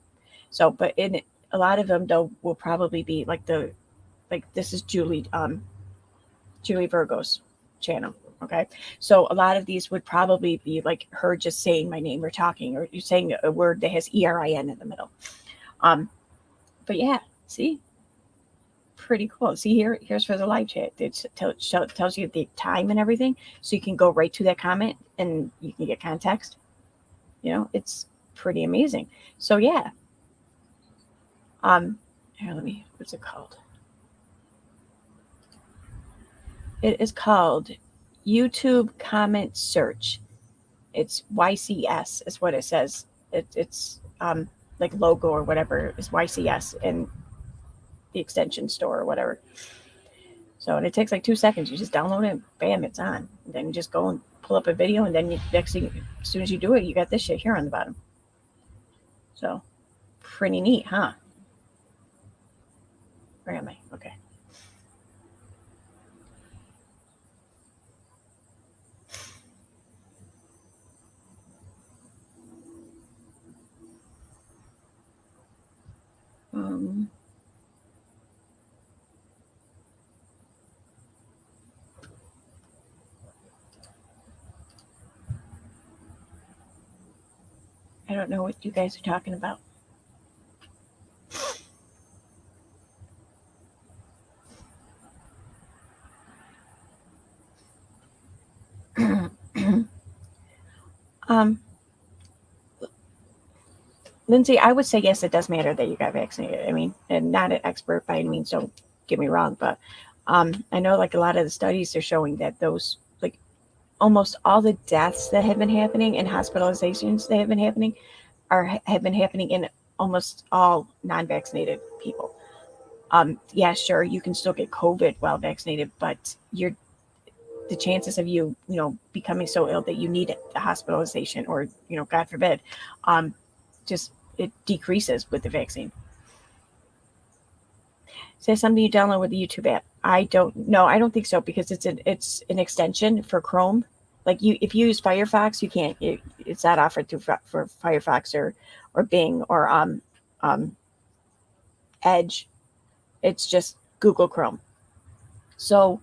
So, but in a lot of them though will probably be like this is Julie Virgo's channel. Okay. So a lot of these would probably be like her just saying my name or talking, or you saying a word that has ERIN in the middle. But yeah, see, pretty cool. See here's for the live chat. It tells you the time and everything, so you can go right to that comment and you can get context. It's pretty amazing. So yeah. Here, what's it called? It is called YouTube Comment Search. It's YCS is what it says. It's like logo or whatever is YCS in the extension store or whatever. So, and it takes like 2 seconds. You just download it, bam, it's on. And then you just go and pull up a video, and then next thing, as soon as you do it, you got this shit here on the bottom. So, pretty neat, huh? Where am I? Okay. I don't know what you guys are talking about. Lindsay, I would say yes, it does matter that you got vaccinated. I mean, and not an expert by any means, don't get me wrong, but I know like a lot of the studies are showing that those, like almost all the deaths that have been happening and hospitalizations that have been happening have been happening in almost all non-vaccinated people. Yeah, sure, you can still get COVID while vaccinated, but the chances of you, becoming so ill that you need a hospitalization or, God forbid, just it decreases with the vaccine. Say something you download with the YouTube app. I don't know. I don't think so because it's an extension for Chrome. Like if you use Firefox, you can't. It's not offered through for Firefox or Bing or um, Edge. It's just Google Chrome. So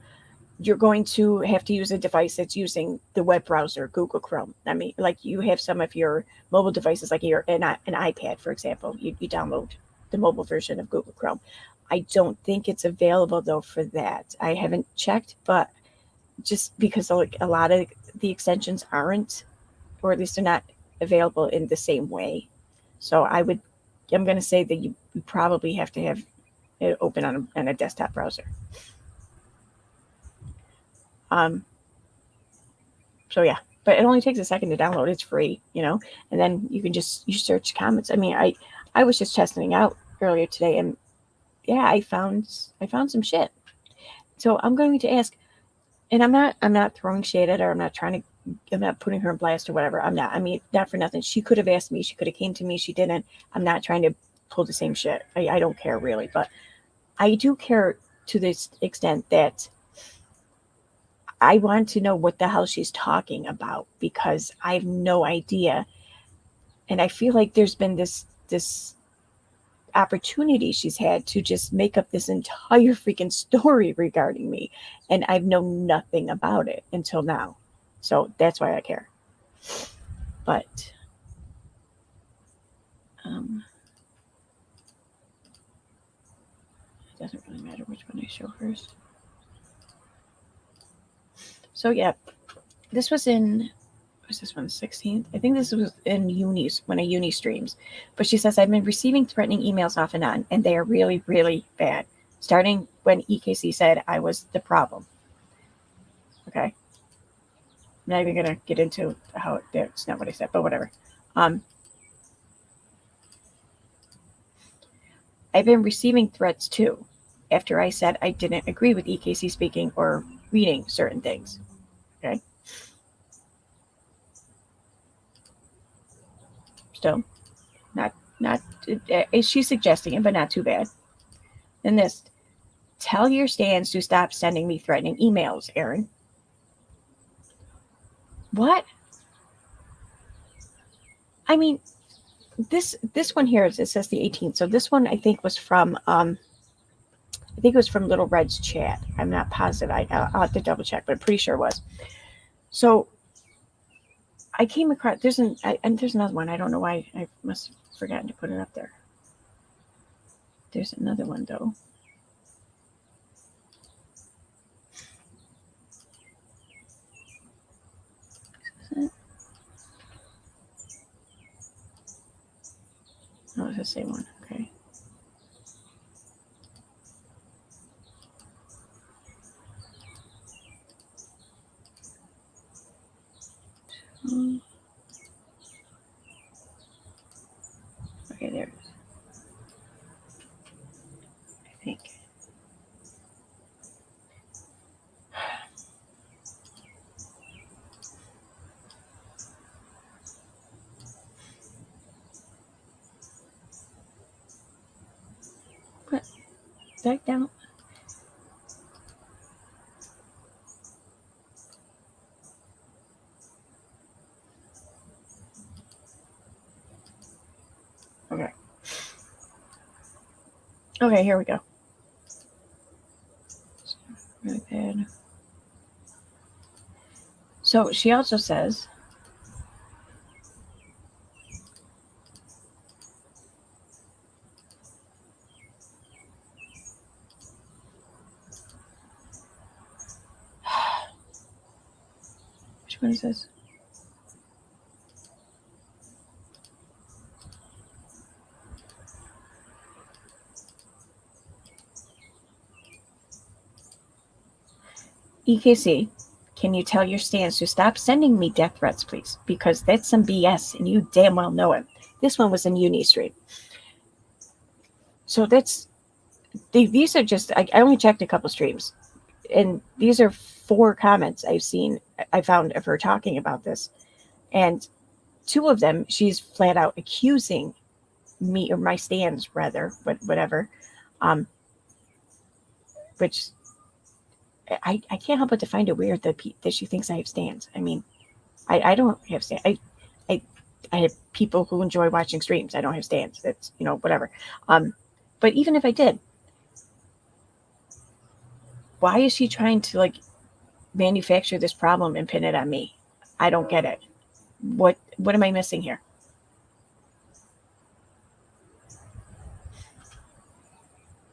you're going to have to use a device that's using the web browser, Google Chrome. I mean, like you have some of your mobile devices, like an iPad, for example. You download the mobile version of Google Chrome. I don't think it's available though for that. I haven't checked, but just because like a lot of the extensions aren't, or at least they're not available in the same way. So I'm going to say that you probably have to have it open on a desktop browser. So yeah, but it only takes a second to download. It's free, and then you search comments. I mean, I was just testing out earlier today, and yeah, I found some shit. So I'm going to ask, and I'm not throwing shade at her. I'm not putting her in blast or whatever. I'm not. I mean, not for nothing. She could have asked me. She could have came to me. She didn't. I'm not trying to pull the same shit. I don't care really, but I do care to this extent that I want to know what the hell she's talking about because I have no idea. And I feel like there's been this opportunity she's had to just make up this entire freaking story regarding me. And I've known nothing about it until now. So that's why I care. But it doesn't really matter which one I show first. So yeah, this was this one, 16th? I think this was in one of uni streams. But she says, I've been receiving threatening emails off and on, and they are really, really bad. Starting when EKC said I was the problem. Okay. I'm not even going to get into how it's not what I said, but whatever. I've been receiving threats too, after I said I didn't agree with EKC speaking or reading certain things. Okay. Still, not she's suggesting it, but not too bad. Then this, tell your stands to stop sending me threatening emails, Aaron. What? I mean, this one here, it says the 18th. So this one I think was from Little Red's chat. I'm not positive. I'll have to double check, but I'm pretty sure it was. So I came across and there's another one. I don't know why I must have forgotten to put it up there. There's another one though. Oh, it's the same one. Okay. Okay, there it is. I think. What? Back down. Okay. Okay, here we go. Really bad. So she also says, which one is this? EKC, can you tell your stans to stop sending me death threats, please? Because that's some BS, and you damn well know it. This one was in uni stream. So these are just, I only checked a couple streams, and these are 4 comments I found of her talking about this. And 2 of them, she's flat out accusing me, or my stans rather, whatever, which I can't help but to find it weird that she thinks I have stans. I mean, I don't have stans. I have people who enjoy watching streams. I don't have stans. That's, whatever. But even if I did, why is she trying to like manufacture this problem and pin it on me? I don't get it. What am I missing here?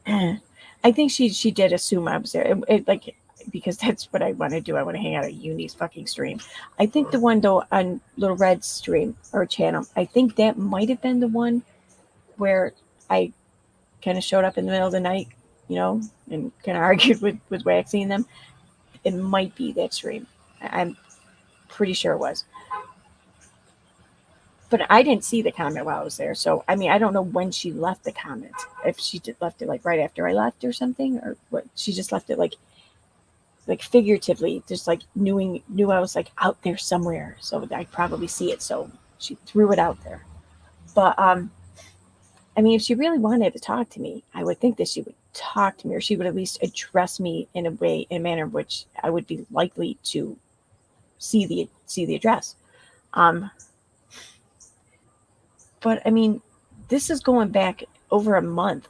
I think she did assume I was there. Because that's what I want to do. I want to hang out at Uni's fucking stream. I think the one though on Little Red's stream or channel, I think that might have been the one where I kind of showed up in the middle of the night, and kind of argued with Waxy and them. It might be that stream. I'm pretty sure it was. But I didn't see the comment while I was there. So, I mean, I don't know when she left the comment. If she left it like right after I left or something, or what. She just left it like figuratively, just like knew I was like out there somewhere. So I'd probably see it. So she threw it out there. But, I mean, if she really wanted to talk to me, I would think that she would talk to me, or she would at least address me in a manner in which I would be likely to see the address. But I mean, this is going back over a month.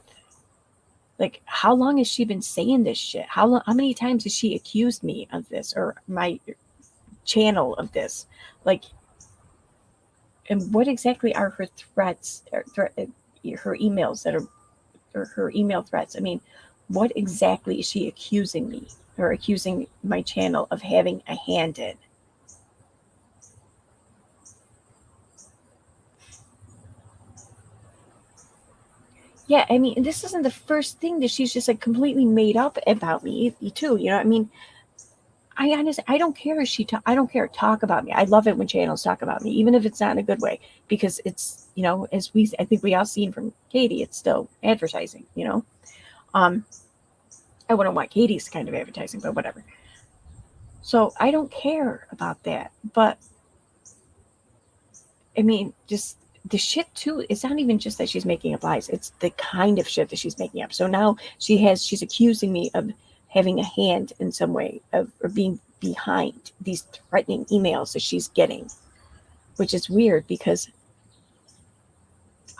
Like, how long has she been saying this shit? How many times has she accused me of this, or my channel of this? Like, and what exactly are her threats, or her emails that are, or her email threats? I mean, what exactly is she accusing me, or accusing my channel of having a hand in? Yeah, I mean, this isn't the first thing that she's just like completely made up about me too. I mean, I honestly, I don't care if I don't care. Talk about me. I love it when channels talk about me, even if it's not in a good way, because it's, I think we all seen from Katie, it's still advertising, I wouldn't want Katie's kind of advertising, but whatever. So I don't care about that. But I mean, just the shit too, it's not even just that she's making up lies, it's the kind of shit that she's making up. So now she's accusing me of having a hand in some way, or being behind these threatening emails that she's getting, which is weird because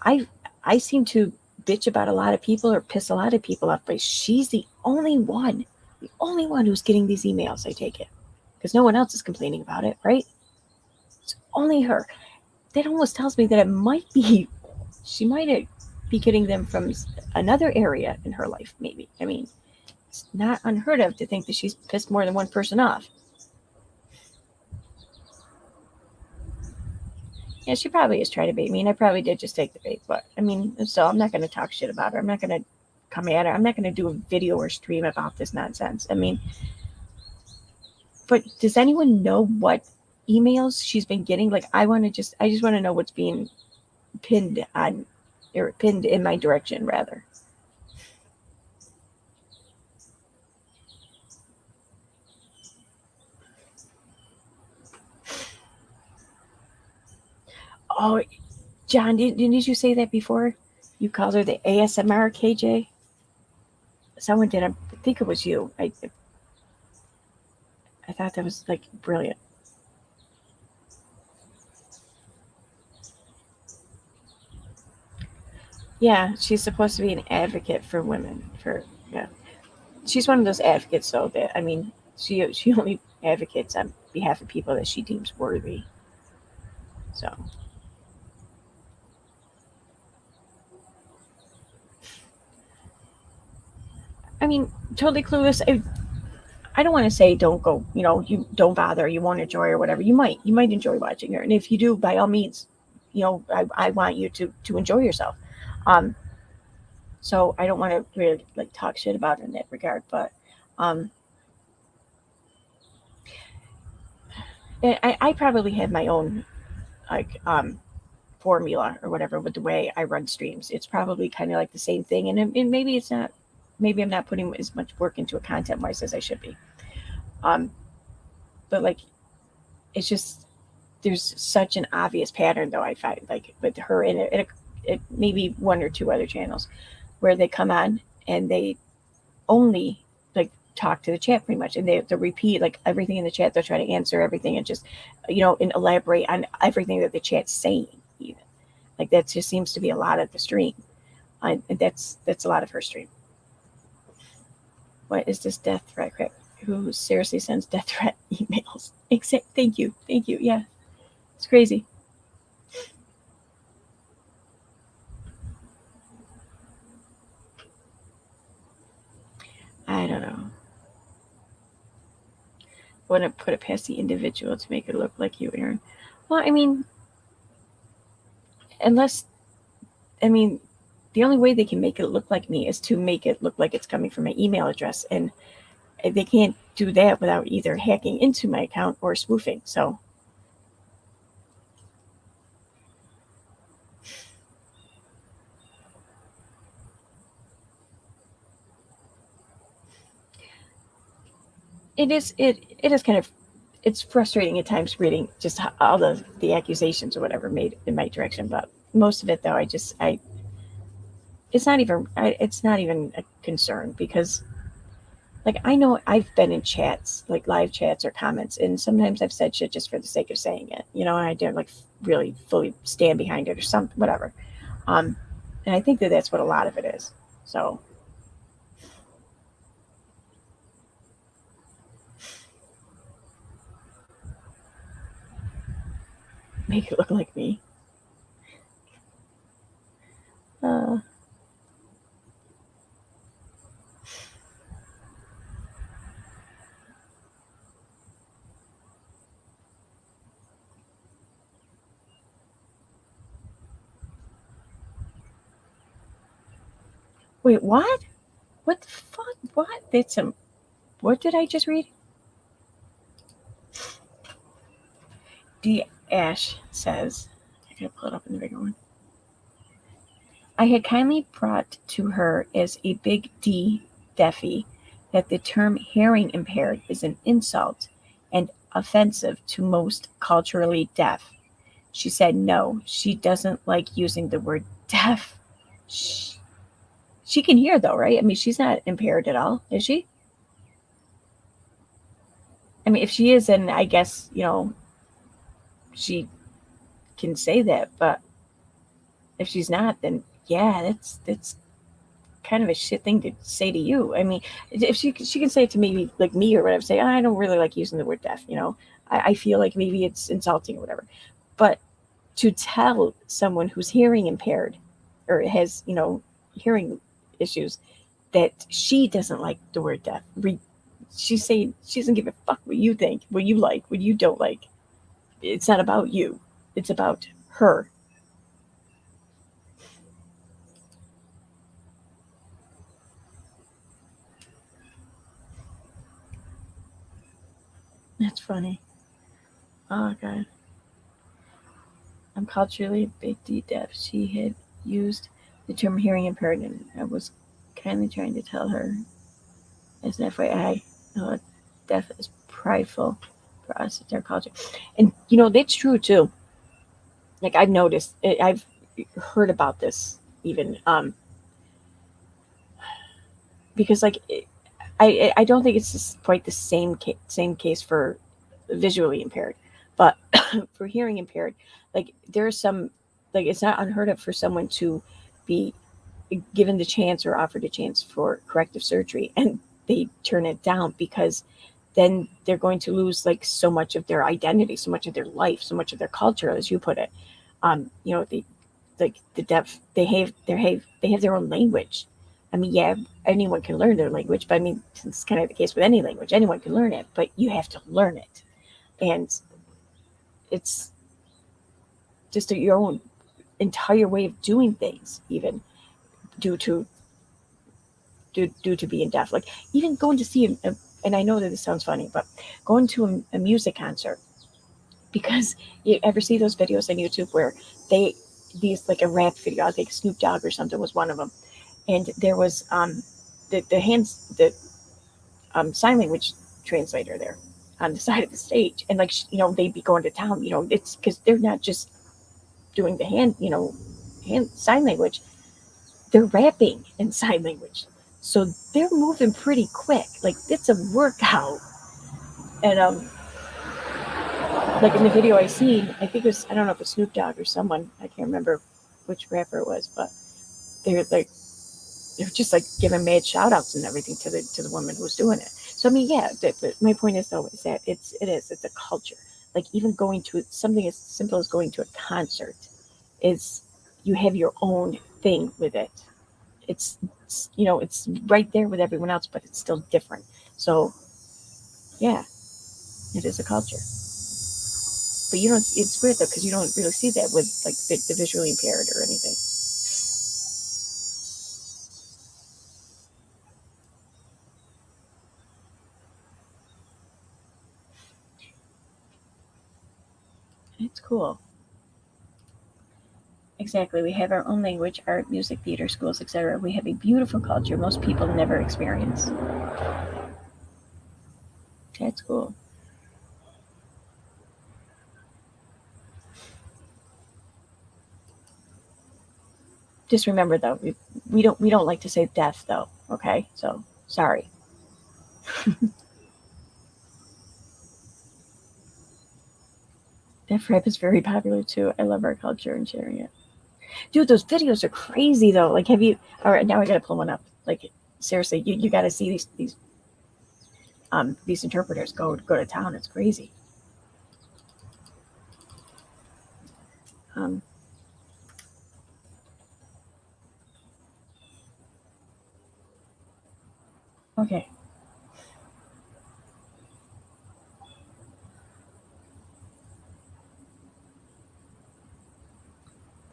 I seem to bitch about a lot of people or piss a lot of people off, but she's the only one who's getting these emails. I take it because no one else is complaining about it, right? It's only her. That almost tells me that it might be, she might be getting them from another area in her life, maybe. I mean, it's not unheard of to think that she's pissed more than one person off. Yeah, she probably is trying to bait me, and I probably did just take the bait. But I mean, so I'm not going to talk shit about her. I'm not going to come at her. I'm not going to do a video or stream about this nonsense. I mean, but does anyone know what emails she's been getting? Like, I just want to know what's being pinned on, or pinned in my direction, rather. Oh, John, didn't you say that before? You called her the ASMR KJ? Someone did. I think it was you. I thought that was like brilliant. Yeah, she's supposed to be an advocate for women. Yeah, she's one of those advocates, though. That, I mean, she only advocates on behalf of people that she deems worthy. So, I mean, totally clueless. I don't want to say don't go. You don't bother. You won't enjoy, or whatever. You might enjoy watching her, and if you do, by all means, I want you to enjoy yourself. So I don't want to really like talk shit about her in that regard, but I probably have my own like formula or whatever with the way I run streams. It's probably kind of like the same thing, and maybe it's not. Maybe I'm not putting as much work into it content wise as I should be. Um, but like it's just there's such an obvious pattern though. I find like with her and it maybe one or two other channels where they come on and they only like talk to the chat pretty much, and they repeat like everything in the chat. They'll try to answer everything and just and elaborate on everything that the chat's saying. Even like that just seems to be a lot of the stream, and that's a lot of her stream. What is this death threat crap? Who seriously sends death threat emails? Thank you. Yeah, it's crazy. I don't know. Wouldn't put it past the individual to make it look like you, Aaron. Well, I mean, the only way they can make it look like me is to make it look like it's coming from my email address, and they can't do that without either hacking into my account or spoofing. So it is kind of it's frustrating at times reading just all the accusations or whatever made in my direction, but most of it though it's not even a concern, because like I know I've been in chats, like live chats or comments, and sometimes I've said shit just for the sake of saying it, and I don't like really fully stand behind it or something, whatever. And I think that that's what a lot of it is. So make it look like me. Wait, what? What the fuck? What? That's some. What did I just read? D. Ash says, I gotta pull it up in the bigger one. I had kindly brought to her as a big D deafy that the term hearing impaired is an insult and offensive to most culturally deaf. She said no, she doesn't like using the word deaf. She can hear though, right? I mean, she's not impaired at all, is she? I mean, if she is, then I guess, she can say that, but if she's not, then yeah, that's kind of a shit thing to say to you. I mean, if she can say it to maybe like me or whatever, say, I don't really like using the word deaf, I feel like maybe it's insulting or whatever. But to tell someone who's hearing impaired or has, hearing issues that she doesn't like the word deaf, she's saying she doesn't give a fuck what you think, what you like, what you don't like. It's not about you. It's about her. That's funny. Oh god. I'm culturally big D deaf. She had used the term hearing impaired, and I was kindly trying to tell her as an FYI, deaf is prideful for us. It's our culture. And that's true too. Like I've noticed, I've heard about this even, because like I don't think it's just quite the same case for visually impaired, but for hearing impaired, like there's some, like it's not unheard of for someone to be given the chance or offered a chance for corrective surgery and they turn it down, because then they're going to lose like so much of their identity, so much of their life, so much of their culture, as you put it. The deaf, they have their own language. I mean, yeah, anyone can learn their language, but I mean, it's kind of the case with any language. Anyone can learn it, but you have to learn it. And it's just your own entire way of doing things, even due to being deaf. Like even going to see and I know that this sounds funny, but going to a music concert, because you ever see those videos on YouTube where they these like a rap video, I think Snoop Dogg or something was one of them, and there was the sign language translator there on the side of the stage, and like they'd be going to town. It's because they're not just doing the hand sign language, they're rapping in sign language, so they're moving pretty quick. Like it's a workout, and like in the video I seen, I think it was, I don't know if it's Snoop Dogg or someone, I can't remember which rapper it was, but they're just like giving mad shout outs and everything to the woman who was doing it. So I mean, yeah, my point is though is that it's a culture. Like even going to something as simple as going to a concert is, you have your own thing with it. It's right there with everyone else, but it's still different. So yeah, it is a culture. But you don't. It's weird though because you don't really see that with like the visually impaired or anything. It's cool. Exactly. We have our own language, art, music, theater, schools, etc. We have a beautiful culture most people never experience. That's cool. Just remember though, we don't like to say death though. Okay, so sorry. Death rap is very popular too. I love our culture and sharing it. Dude, those videos are crazy though. Like, have you? All right, now I gotta pull one up. Like, seriously, you got to see these interpreters go to town. It's crazy. Um, okay,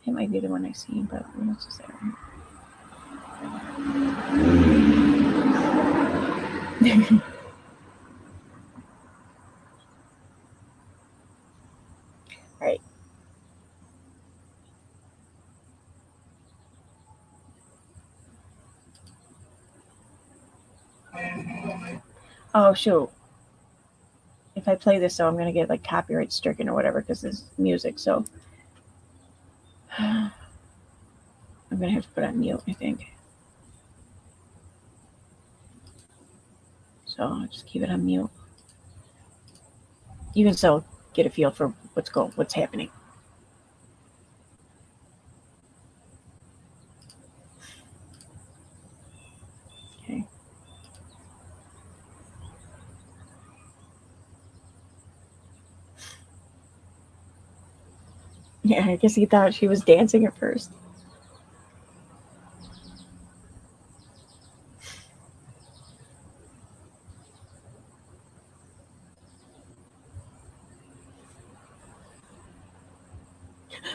that might be the one I seen, but what else is there? All right. Oh shoot. If I play this, so I'm gonna get like copyright stricken or whatever because it's music. So I'm gonna have to put on mute, I think. So I'll just keep it on mute. You can still get a feel for what's happening. Okay. Yeah, I guess he thought she was dancing at first.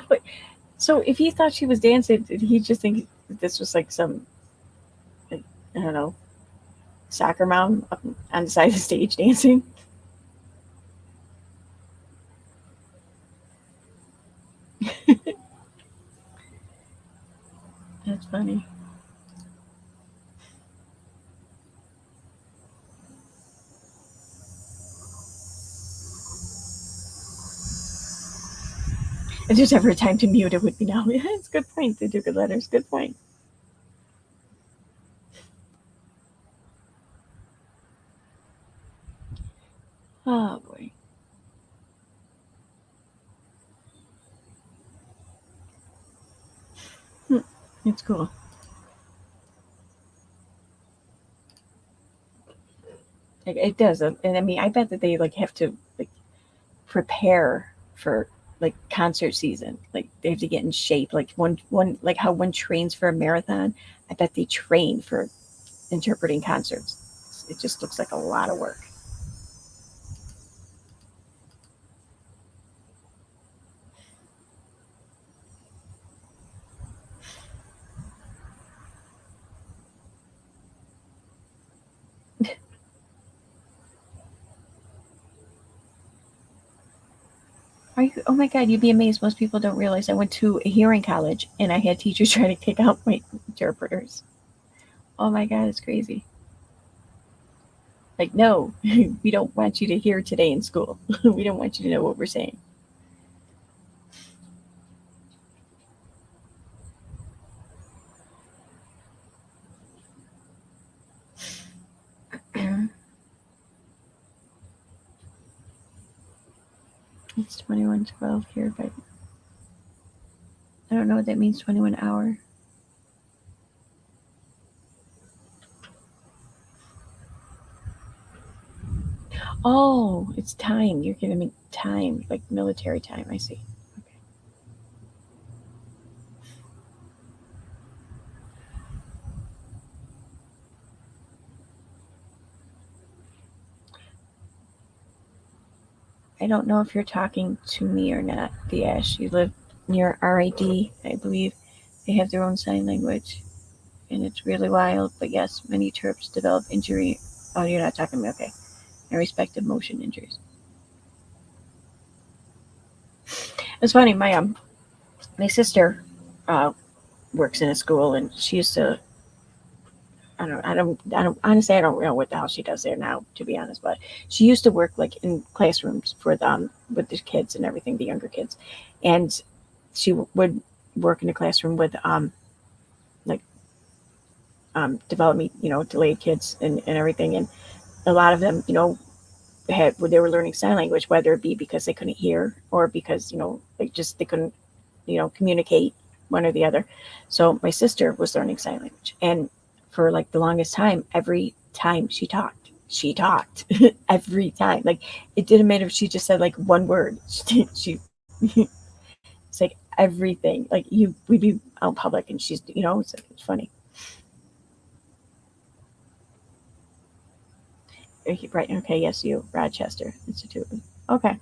But so if he thought she was dancing, did he just think that this was like some, like, I don't know, soccer mom up on the side of the stage dancing? That's funny. If there's ever a time to mute, it would be now. Yeah, it's a good point. They do good letters. Good point. Oh boy. Hmm. It's cool. It does, and I mean, I bet that they like have to like prepare for like concert season. Like they have to get in shape. Like one like how one trains for a marathon. I bet they train for interpreting concerts. It just looks like a lot of work. Are you? Oh my God, you'd be amazed. Most people don't realize I went to a hearing college and I had teachers trying to kick out my interpreters. Oh my God, it's crazy. Like, no, we don't want you to hear today in school. We don't want you to know what we're saying. It's 21:12 here, but I don't know what that means, 21 hour. Oh, it's time. You're giving me time, like military time. I see. Okay. I don't know if you're talking to me or not, the Ash. You live near RID, I believe. They have their own sign language, and it's really wild. But yes, many Terps develop injury. Oh, you're not talking to me. Okay. And respective motion injuries. It's funny. My sister uh, works in a school, and she used to. Honestly, I don't know what the hell she does there now, to be honest. But she used to work like in classrooms for them with the kids and everything, the younger kids, and she would work in a classroom with like development, delayed kids and everything, and a lot of them, they were learning sign language, whether it be because they couldn't hear or because they couldn't communicate one or the other. So my sister was learning sign language, and for like the longest time, every time she talked every time. Like it didn't matter if she just said like one word. She it's like everything. Like we'd be out in public, and it's funny. Right? Okay, yes, you Rochester Institute. Okay,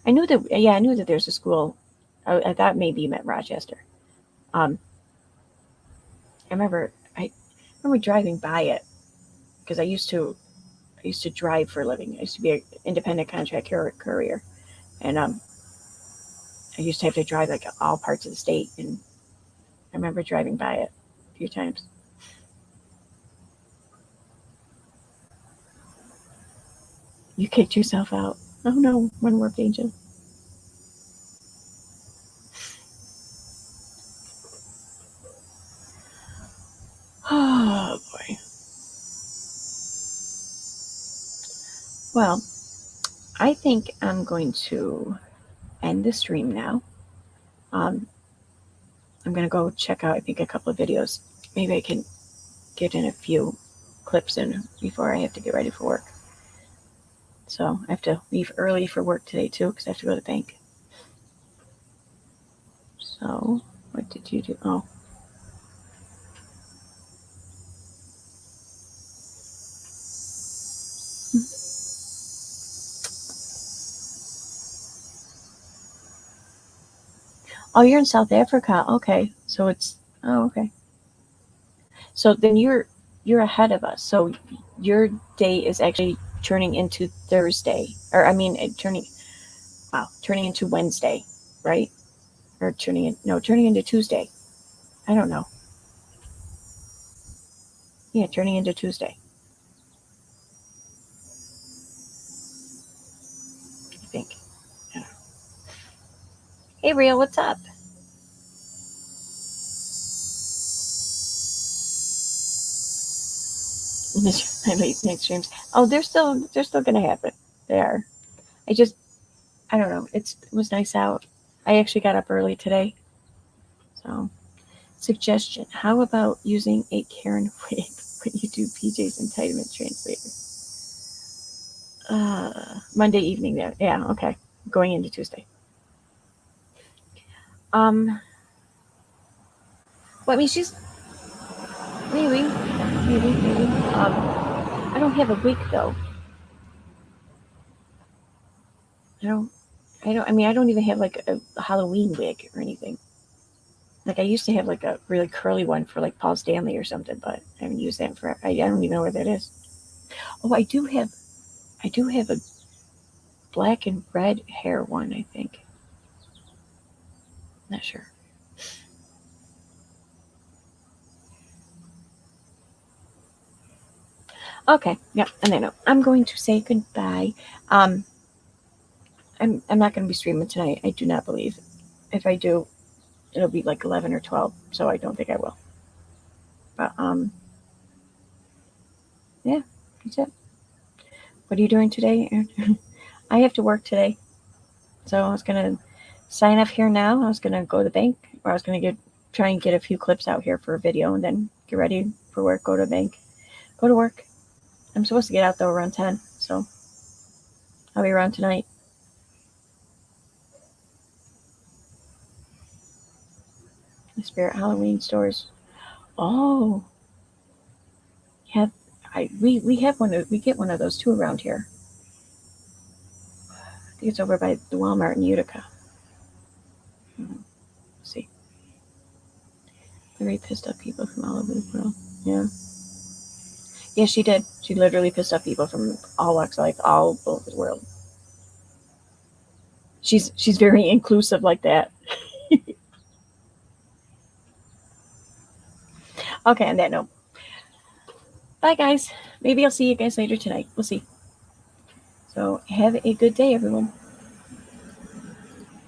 I knew that. Yeah, I knew that there's a school. I thought maybe you meant Rochester. Um, I remember driving by it because I used to drive for a living. I used to be an independent contract courier, and I used to have to drive like all parts of the state. And I remember driving by it a few times. You kicked yourself out. Oh no, one more angel. Oh boy. Well, I think I'm going to end the stream now. Um, I'm gonna go check out, I think, a couple of videos. Maybe I can get in a few clips in before I have to get ready for work. So I have to leave early for work today too because I have to go to the bank. So what did you do? Oh, oh, you're in South Africa. Okay, so it's okay. So then you're ahead of us. So your day is actually turning into Thursday, or I mean, turning into Wednesday, right? Or turning into Tuesday. I don't know. Yeah, turning into Tuesday. I think. Yeah. Hey, Rio, what's up? My late night streams. Oh, they're still gonna happen. They are. I just I don't know. It was nice out. I actually got up early today. So suggestion: how about using a Karen wig when you do PJ's entitlement translator? Monday evening there. Yeah, okay. Going into Tuesday. Um, well, I mean, she's maybe. I don't have a wig though. I don't. I don't. I mean, I don't even have like a Halloween wig or anything. Like I used to have like a really curly one for like Paul Stanley or something, but I haven't used that for. I don't even know where that is. Oh, I do have. I do have a black and red hair one, I think. Not sure. Okay, yeah, and then I'm going to say goodbye. I'm not going to be streaming tonight. I do not believe. If I do, it'll be like 11 or 12, so I don't think I will. But yeah, that's it. What are you doing today? I have to work today, so I was gonna sign up here now. I was gonna go to the bank, or I was gonna try and get a few clips out here for a video, and then get ready for work. Go to the bank, go to work. I'm supposed to get out though around 10, so I'll be around tonight. The Spirit Halloween stores. Oh, yeah. We have one. We get one of those too around here. I think it's over by the Walmart in Utica. Let's see. Very pissed off people from all over the world. Yeah. Yeah, she did. She literally pissed off people from all walks, like all over the world. She's very inclusive like that. Okay, on that note. Bye guys. Maybe I'll see you guys later tonight. We'll see. So have a good day, everyone.